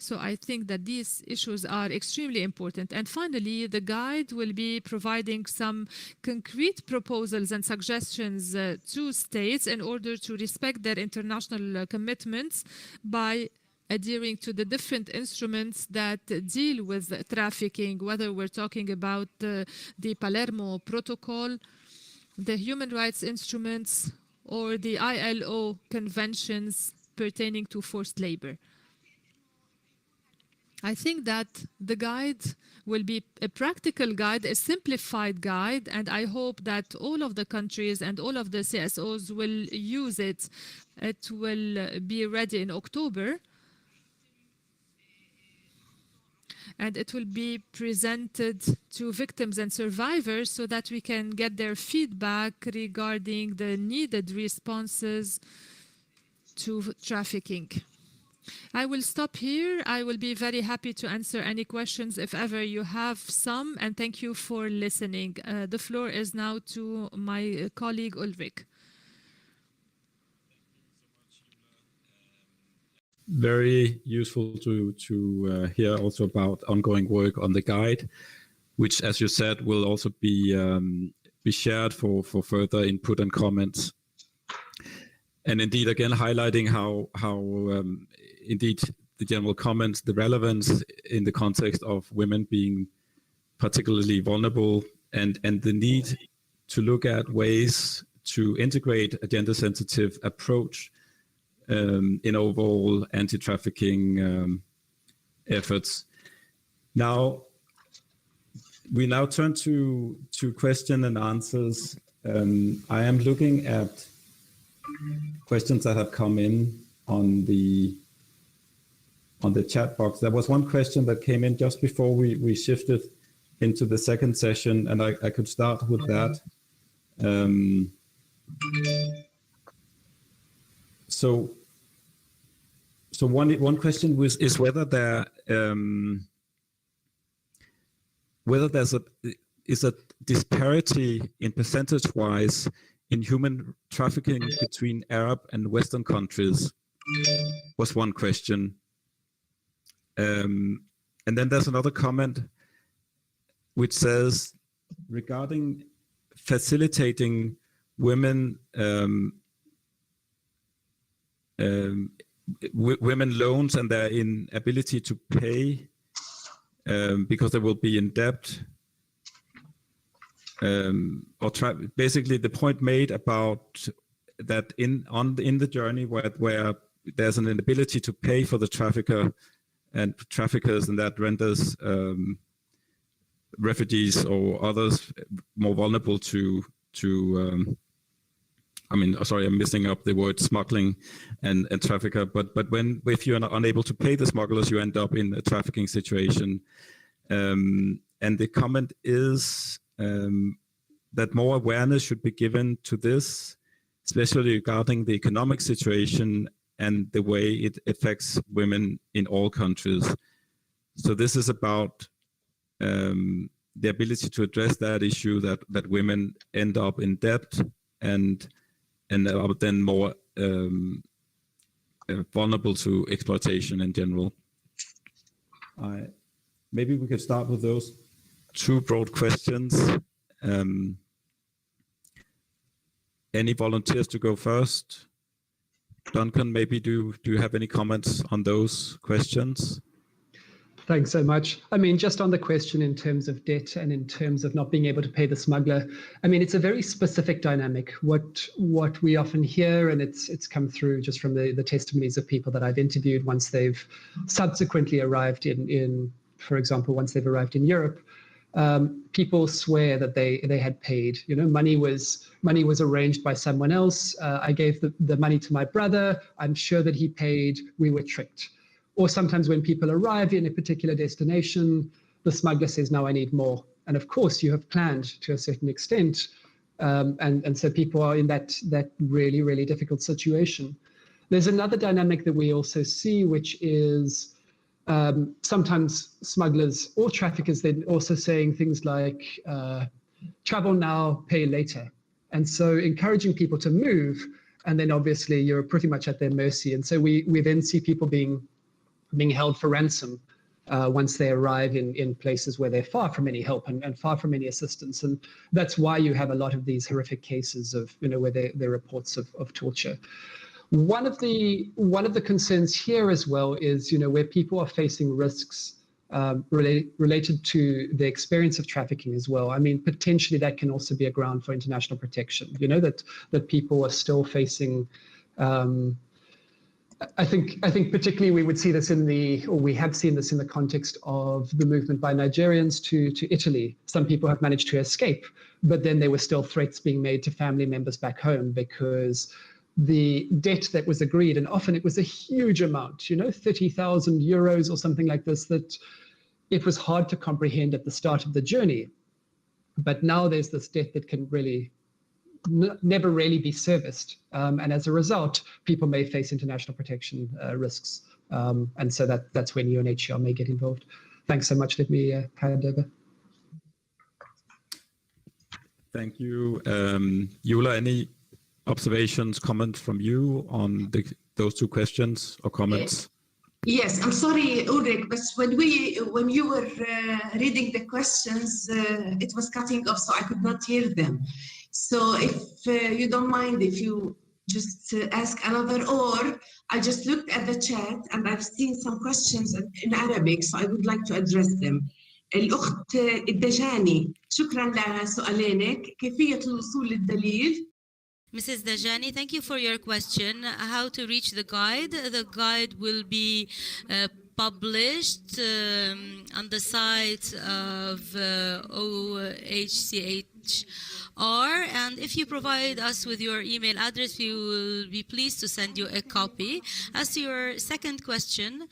So I think that these issues are extremely important. And finally, the guide will be providing some concrete proposals and suggestions to states in order to respect their international commitments by adhering to the different instruments that deal with trafficking, whether we're talking about the Palermo Protocol, the human rights instruments, or the ILO conventions pertaining to forced labor. I think that the guide will be a practical guide, a simplified guide, and I hope that all of the countries and all of the CSOs will use it. It will be ready in October, and it will be presented to victims and survivors so that we can get their feedback regarding the needed responses to trafficking. I will stop here. I will be very happy to answer any questions if ever you have some, and thank you for listening. The floor is now to my colleague Ulrich. Very useful to hear also about ongoing work on the guide, which, as you said, will also be shared for further input and comments. And indeed, again, highlighting how indeed the general comments, the relevance in the context of women being particularly vulnerable, and the need to look at ways to integrate a gender-sensitive approach in overall anti-trafficking efforts. Now, we now turn to question and answers. I am looking at questions that have come in on the chat box. There was one question that came in just before we shifted into the second session, and I could start with that. So one question is whether there's a disparity in percentage-wise in human trafficking between Arab and Western countries, was one question. And then there's another comment which says, regarding facilitating women women loans and their inability to pay because they will be in debt, basically the point made about that in the journey where there's an inability to pay for the trafficker and traffickers, and that renders refugees or others more vulnerable to sorry, I'm messing up the word smuggling and trafficker, but if you're not unable to pay the smugglers, you end up in a trafficking situation. And the comment is that more awareness should be given to this, especially regarding the economic situation and the way it affects women in all countries. So this is about the ability to address that issue, that women end up in debt and are then more vulnerable to exploitation in general. Maybe we could start with those two broad questions. Any volunteers to go first? Duncan, maybe do you have any comments on those questions? Thanks so much. I mean, just on the question in terms of debt and in terms of not being able to pay the smuggler, I mean, it's a very specific dynamic. What we often hear, and it's come through just from the testimonies of people that I've interviewed once they've subsequently arrived in, for example, once they've arrived in Europe, people swear that they had paid. You know, money was arranged by someone else. I gave the money to my brother. I'm sure that he paid. We were tricked. Or sometimes when people arrive in a particular destination, the smuggler says, no, I need more. And of course, you have planned to a certain extent. And so people are in that really, really difficult situation. There's another dynamic that we also see, which is sometimes smugglers or traffickers then also saying things like, travel now, pay later. And so encouraging people to move, and then obviously you're pretty much at their mercy. And so we then see people being held for ransom once they arrive in places where they're far from any help and far from any assistance. And that's why you have a lot of these horrific cases of, where there are reports of torture. One of the concerns here as well is, where people are facing risks related to the experience of trafficking as well. I mean, potentially that can also be a ground for international protection, that people are still facing. I think particularly we would see this we have seen this in the context of the movement by Nigerians to Italy. Some people have managed to escape, but then there were still threats being made to family members back home because the debt that was agreed, and often it was a huge amount, 30,000 euros or something like this, that it was hard to comprehend at the start of the journey. But now there's this debt that can really never really be serviced. And as a result, people may face international protection risks. And so that's when UNHCR may get involved. Thanks so much. Let me hand over. Thank you. Yula, any observations, comments from you on those two questions or comments? Yes, I'm sorry, Ulrich, but when you were reading the questions, it was cutting off, so I could not hear them. So if you don't mind, if you just ask another, or I just looked at the chat and I've seen some questions in Arabic, so I would like to address them. الأخت الدجاني، شكرا لسؤالينك. كيفية الوصول للدليل؟ Mrs. Dajani, thank you for your question. How to reach the guide? The guide will be published on the site of OHCHR. And if you provide us with your email address, we will be pleased to send you a copy. As to your second question,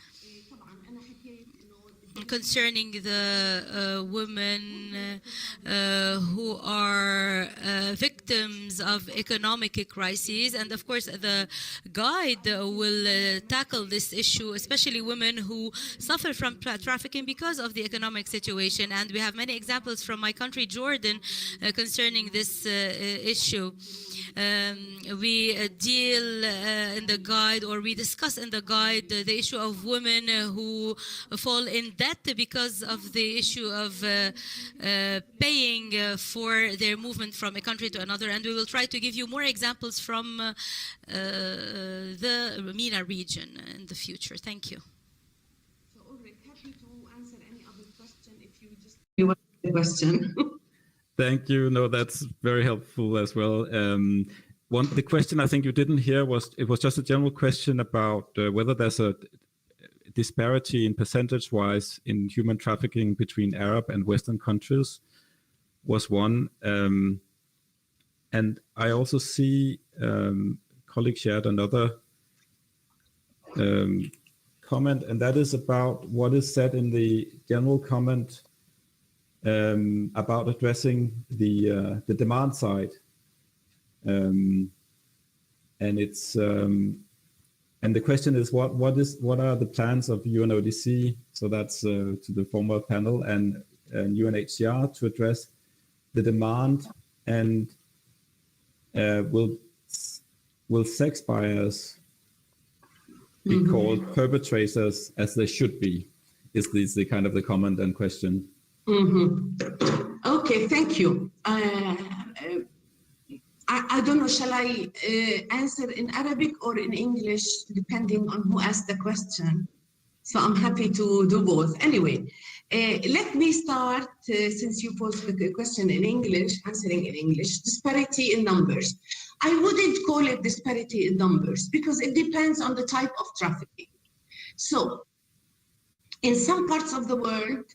concerning the women who are victims of economic crises. And of course, the guide will tackle this issue, especially women who suffer from trafficking because of the economic situation. And we have many examples from my country, Jordan, concerning this issue. We deal in the guide, or we discuss in the guide, the issue of women who fall in debt because of the issue of paying for their movement from a country to another. And we will try to give you more examples from the MENA region in the future. Thank you. So, Ulrich, happy to answer any other question if you just want the question. Thank you. No, that's very helpful as well. The question I think you didn't hear was just a general question about whether there's a disparity in percentage-wise in human trafficking between Arab and Western countries was one. And I also see colleague shared another comment, and that is about what is said in the general comment about addressing the demand side. And it's and the question is what are the plans of UNODC? So that's to the former panel and UNHCR to address the demand, and will sex buyers be called perpetrators as they should be? Is this the kind of the comment and question? Okay, thank you. I don't know, shall I answer in Arabic or in English, depending on who asked the question? So I'm happy to do both. Anyway, let me start, since you posed the question in English, answering in English, disparity in numbers. I wouldn't call it disparity in numbers because it depends on the type of trafficking. So in some parts of the world,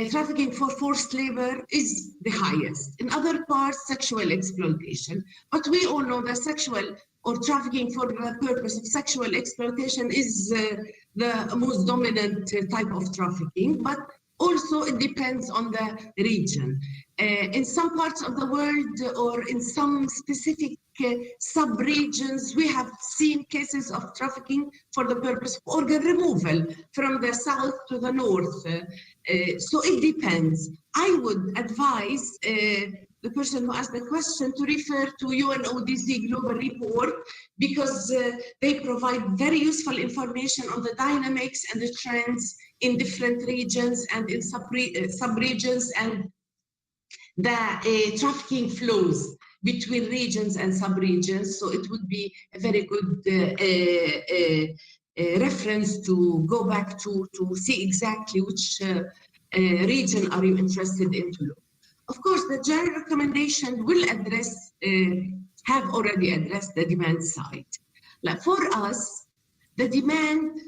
trafficking for forced labor is the highest. In other parts, sexual exploitation. But we all know that sexual or trafficking for the purpose of sexual exploitation is the most dominant type of trafficking, but also it depends on the region. In some parts of the world or in some specific sub-regions, we have seen cases of trafficking for the purpose of organ removal from the south to the north. So it depends. I would advise the person who asked the question to refer to UNODC Global Report, because they provide very useful information on the dynamics and the trends in different regions and in sub-regions and the trafficking flows between regions and sub-regions. So it would be a very good reference to go back to see exactly which region are you interested in to look. Of course, the general recommendation will address, have already addressed the demand side. Like for us, the demand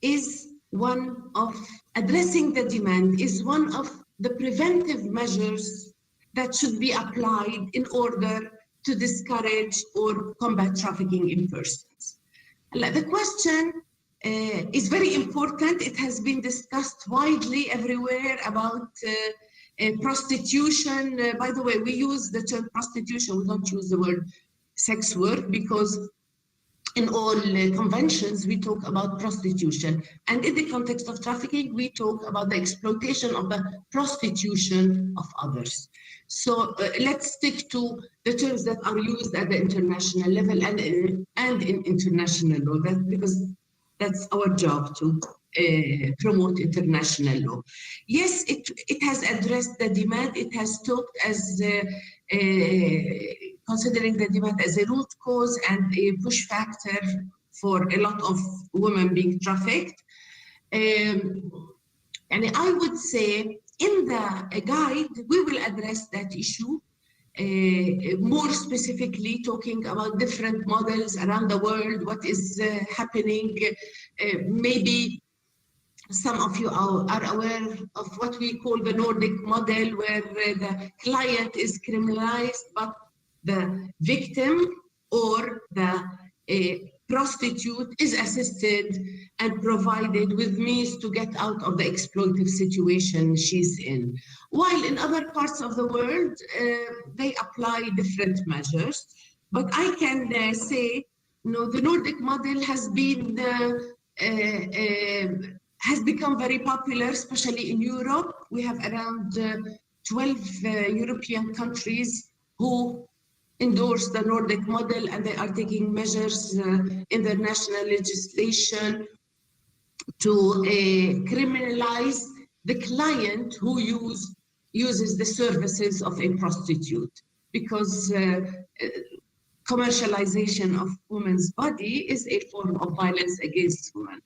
is one of, addressing the demand is one of the preventive measures that should be applied in order to discourage or combat trafficking in persons. The question is very important. It has been discussed widely everywhere about prostitution. By the way, we use the term prostitution. We don't use the word sex work because in all conventions, we talk about prostitution. And in the context of trafficking, we talk about the exploitation of the prostitution of others. So let's stick to the terms that are used at the international level and in international law, because that's our job to promote international law. Yes, it has addressed the demand. It has talked as considering the demand as a root cause and a push factor for a lot of women being trafficked. And I would say in the guide, we will address that issue, more specifically talking about different models around the world, what is happening. Maybe some of you are aware of what we call the Nordic model, where the client is criminalized, but the victim or the prostitute is assisted and provided with means to get out of the exploitive situation she's in. While in other parts of the world, they apply different measures. But I can say, the Nordic model has been has become very popular, especially in Europe. We have around 12 European countries who endorse the Nordic model, and they are taking measures in their national legislation to criminalize the client who uses the services of a prostitute, because commercialization of women's body is a form of violence against women.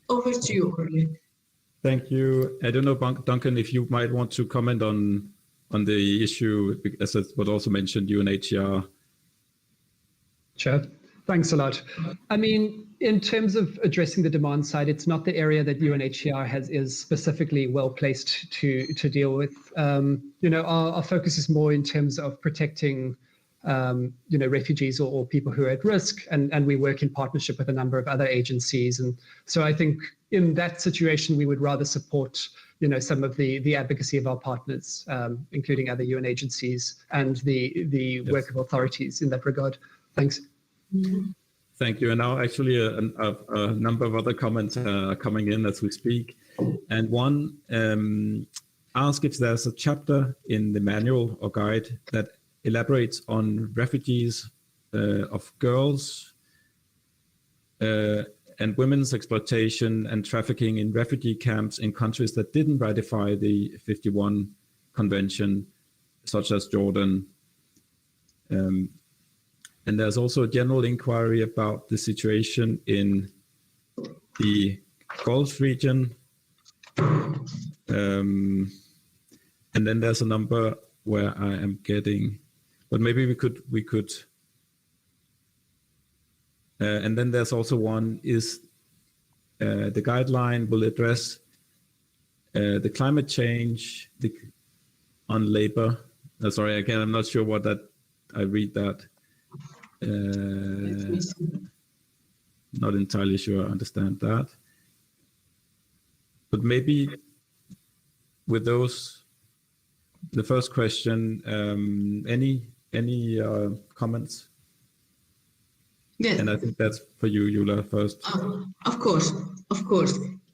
Over to you, Orly. Thank you. I don't know, Duncan, if you might want to comment on the issue, as it was also mentioned, UNHCR. Sure. Thanks a lot. I mean, in terms of addressing the demand side, it's not the area that UNHCR is specifically well placed to deal with. Our focus is more in terms of protecting refugees or people who are at risk, and we work in partnership with a number of other agencies. And so I think in that situation, we would rather support some of the advocacy of our partners, including other UN agencies and the work of authorities in that regard. Thanks. Thank you. And now actually a number of other comments are coming in as we speak. And one asks if there's a chapter in the manual or guide that elaborates on refugees of girls and women's exploitation and trafficking in refugee camps in countries that didn't ratify the 51 Convention, such as Jordan. And there's also a general inquiry about the situation in the Gulf region. And then there's a number where I am getting, but maybe we could. And then there's also one is the guideline will address the climate change on labor. Sorry, again, I'm not sure what that, I read that. Not entirely sure I understand that. But maybe with those, the first question, any comments? Yes. And I think that's for you, Yula, first. Of course.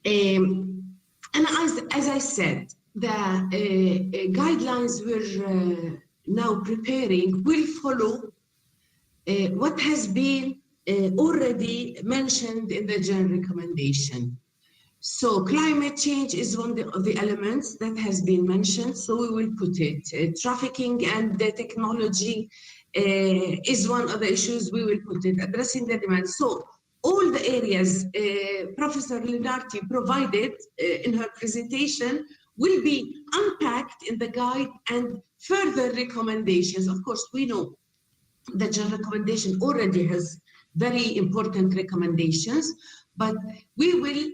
And as I said, the guidelines we're now preparing will follow what has been already mentioned in the General Recommendation. So climate change is one of the elements that has been mentioned, so we will put it. Trafficking and the technology is one of the issues we will put it, addressing the demand. So all the areas Professor Lenarti provided in her presentation will be unpacked in the guide and further recommendations. Of course, we know the General Recommendation already has very important recommendations, but we will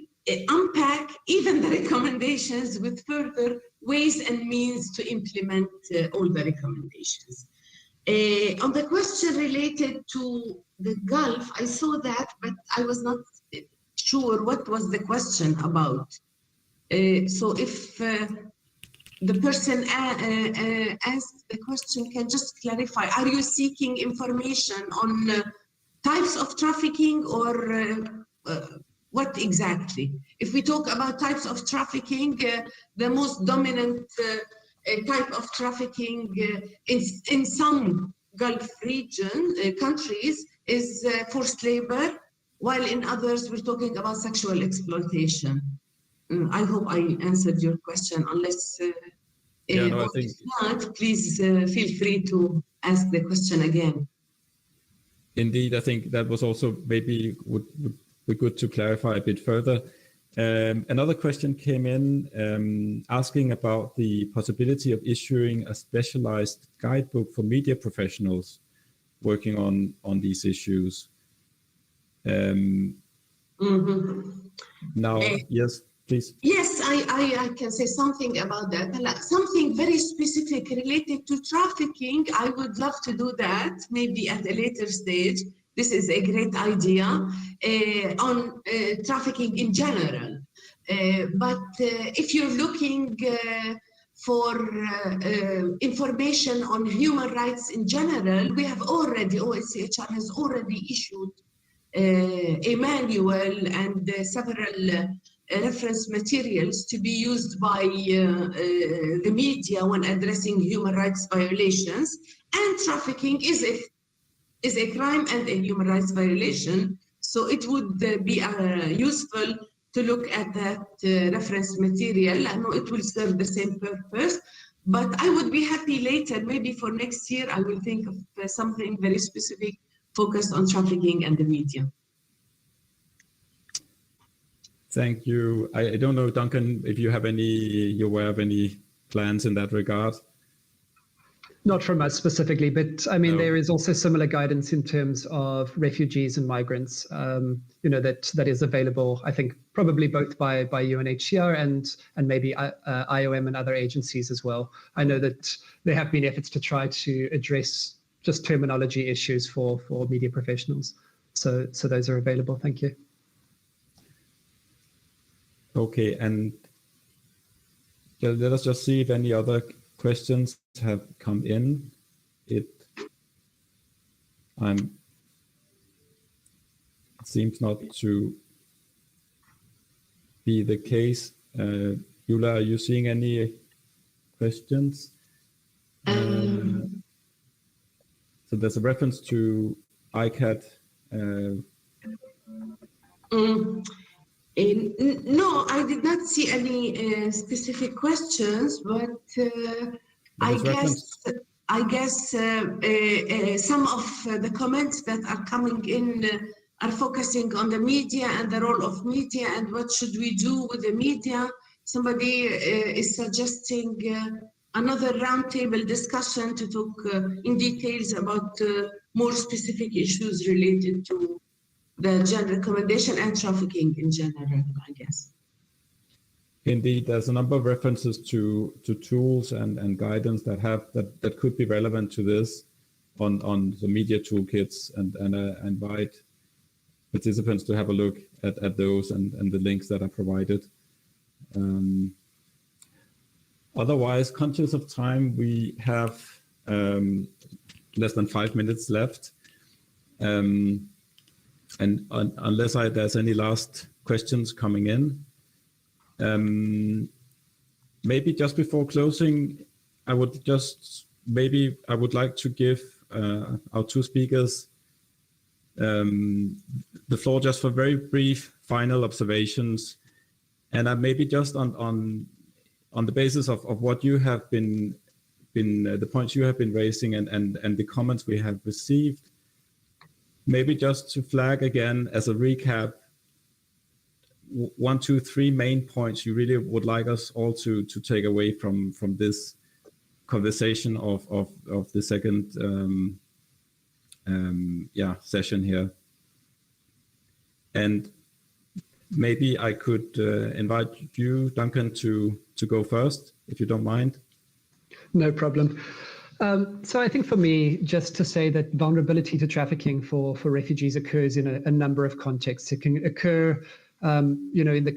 unpack even the recommendations with further ways and means to implement all the recommendations. On the question related to the Gulf, I saw that, but I was not sure what was the question about. So if the person asked the question, can just clarify, are you seeking information on types of trafficking or what exactly? If we talk about types of trafficking, the most dominant type of trafficking in some Gulf region countries is forced labor, while in others we're talking about sexual exploitation. I hope I answered your question. Unless I think not, please feel free to ask the question again. Indeed, I think that was also maybe would be good to clarify a bit further. Another question came in asking about the possibility of issuing a specialized guidebook for media professionals working on these issues. Now, yes, please. Yes, I can say something about that. Something very specific related to trafficking, I would love to do that, maybe at a later stage. This is a great idea on trafficking in general. But if you're looking for information on human rights in general, we have already, OHCHR has already issued a manual and several reference materials to be used by the media when addressing human rights violations. And trafficking is a crime and a human rights violation. So it would be useful to look at that reference material. I know it will serve the same purpose, but I would be happy later, maybe for next year, I will think of something very specific focused on trafficking and the media. Thank you. I don't know, Duncan, if you're aware of any plans in that regard? Not from us specifically, but I mean, there is also similar guidance in terms of refugees and migrants, that is available, I think, probably both by UNHCR and maybe IOM and other agencies as well. I know that there have been efforts to try to address just terminology issues for media professionals. So those are available. Thank you. Okay, and let us just see if any other questions have come in. It seems not to be the case. Yula, are you seeing any questions? So there's a reference to ICAT. No, I did not see any specific questions, but I guess some of the comments that are coming in are focusing on the media and the role of media and what should we do with the media. Somebody is suggesting another roundtable discussion to talk in details about more specific issues related to the General Recommendation and trafficking in general, I guess. Indeed, there's a number of references to tools and guidance that could be relevant to this. on the media toolkits and invite participants to have a look at those and the links that are provided. Otherwise, conscious of time, we have less than 5 minutes left. And unless there's any last questions coming in, maybe just before closing, I would like to give our two speakers the floor just for very brief final observations, and maybe just on the basis of what you have been the points you have been raising and the comments we have received, maybe just to flag again as a recap 1, 2, 3 main points you really would like us all to take away from this conversation of the second session here. And maybe I could invite you, Duncan, to go first, if you don't mind. No problem. So I think for me, just to say that vulnerability to trafficking for refugees occurs in a number of contexts. It can occur in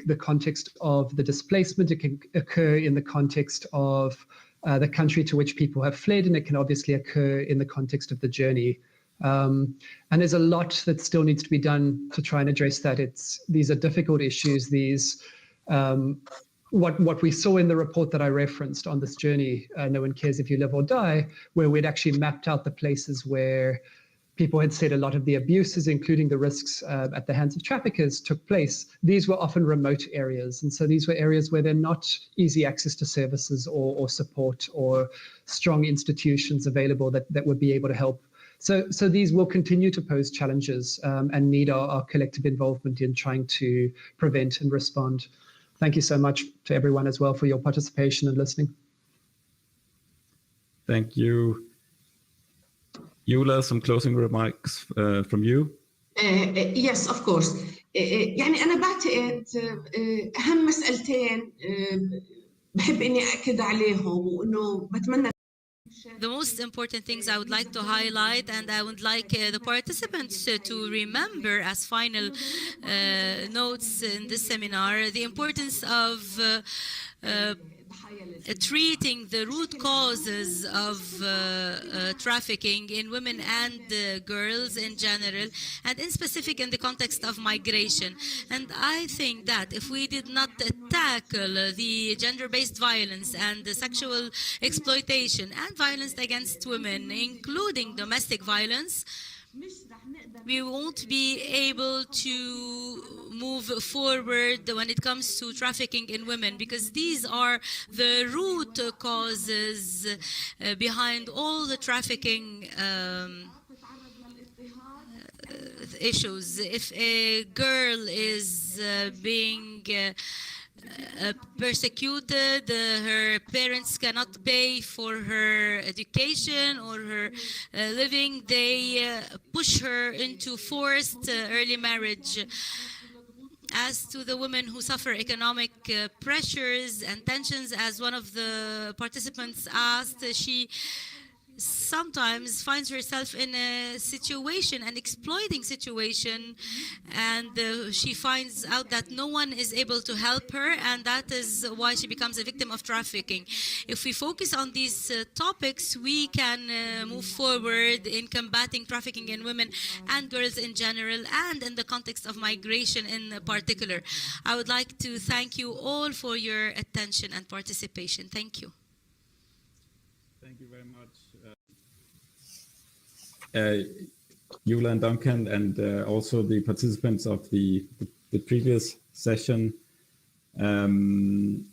the context of the displacement. It can occur in the context of the country to which people have fled, and it can obviously occur in the context of the journey. And there's a lot that still needs to be done to try and address that. These are difficult issues. What we saw in the report that I referenced on this journey, No One Cares If You Live or Die, where we'd actually mapped out the places where people had said a lot of the abuses, including the risks at the hands of traffickers, took place. These were often remote areas. And so these were areas where there are not easy access to services or support or strong institutions available that would be able to help. So these will continue to pose challenges and need our collective involvement in trying to prevent and respond. Thank you so much to everyone as well for your participation and listening. Thank you. Yula, some closing remarks from you? Yes, of course. يعني أنا بعتقد أهم مسألتين بحب إني أكد عليهم وإنه بتمنى. The most important things I would like to highlight, and I would like the participants to remember as final notes in this seminar, the importance of treating the root causes of trafficking in women and girls in general, and in specific in the context of migration. And I think that if we did not tackle the gender-based violence and the sexual exploitation and violence against women, including domestic violence, we won't be able to move forward when it comes to trafficking in women, because these are the root causes behind all the trafficking issues. If a girl is being persecuted, her parents cannot pay for her education or her living, they push her into forced early marriage. As to the women who suffer economic pressures and tensions, as one of the participants asked, she sometimes finds herself in a situation, an exploiting situation, and she finds out that no one is able to help her, and that is why she becomes a victim of trafficking. If we focus on these topics, we can move forward in combating trafficking in women and girls in general, and in the context of migration in particular. I would like to thank you all for your attention and participation. Thank you. Thank you very much. Yula and Duncan, and also the participants of the previous session. And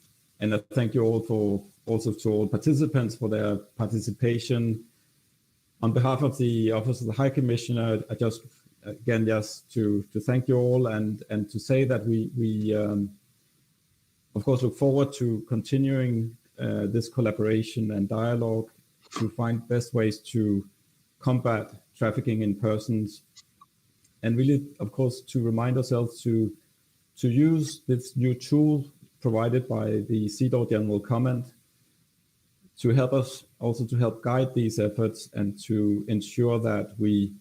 I thank you all to all participants for their participation. On behalf of the Office of the High Commissioner, I just to thank you all and to say that we of course look forward to continuing this collaboration and dialogue to find best ways to combat trafficking in persons, and really, of course, to remind ourselves to use this new tool provided by the CEDAW General Comment to help us, also to help guide these efforts and to ensure that we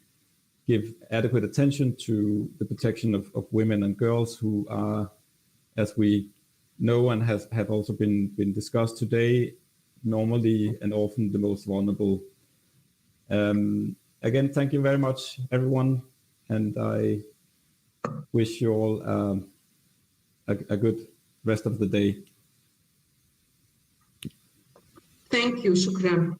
give adequate attention to the protection of women and girls who are, as we know and have also been discussed today, normally and often the most vulnerable. Again, thank you very much, everyone, and I wish you all a good rest of the day. Thank you, shukran.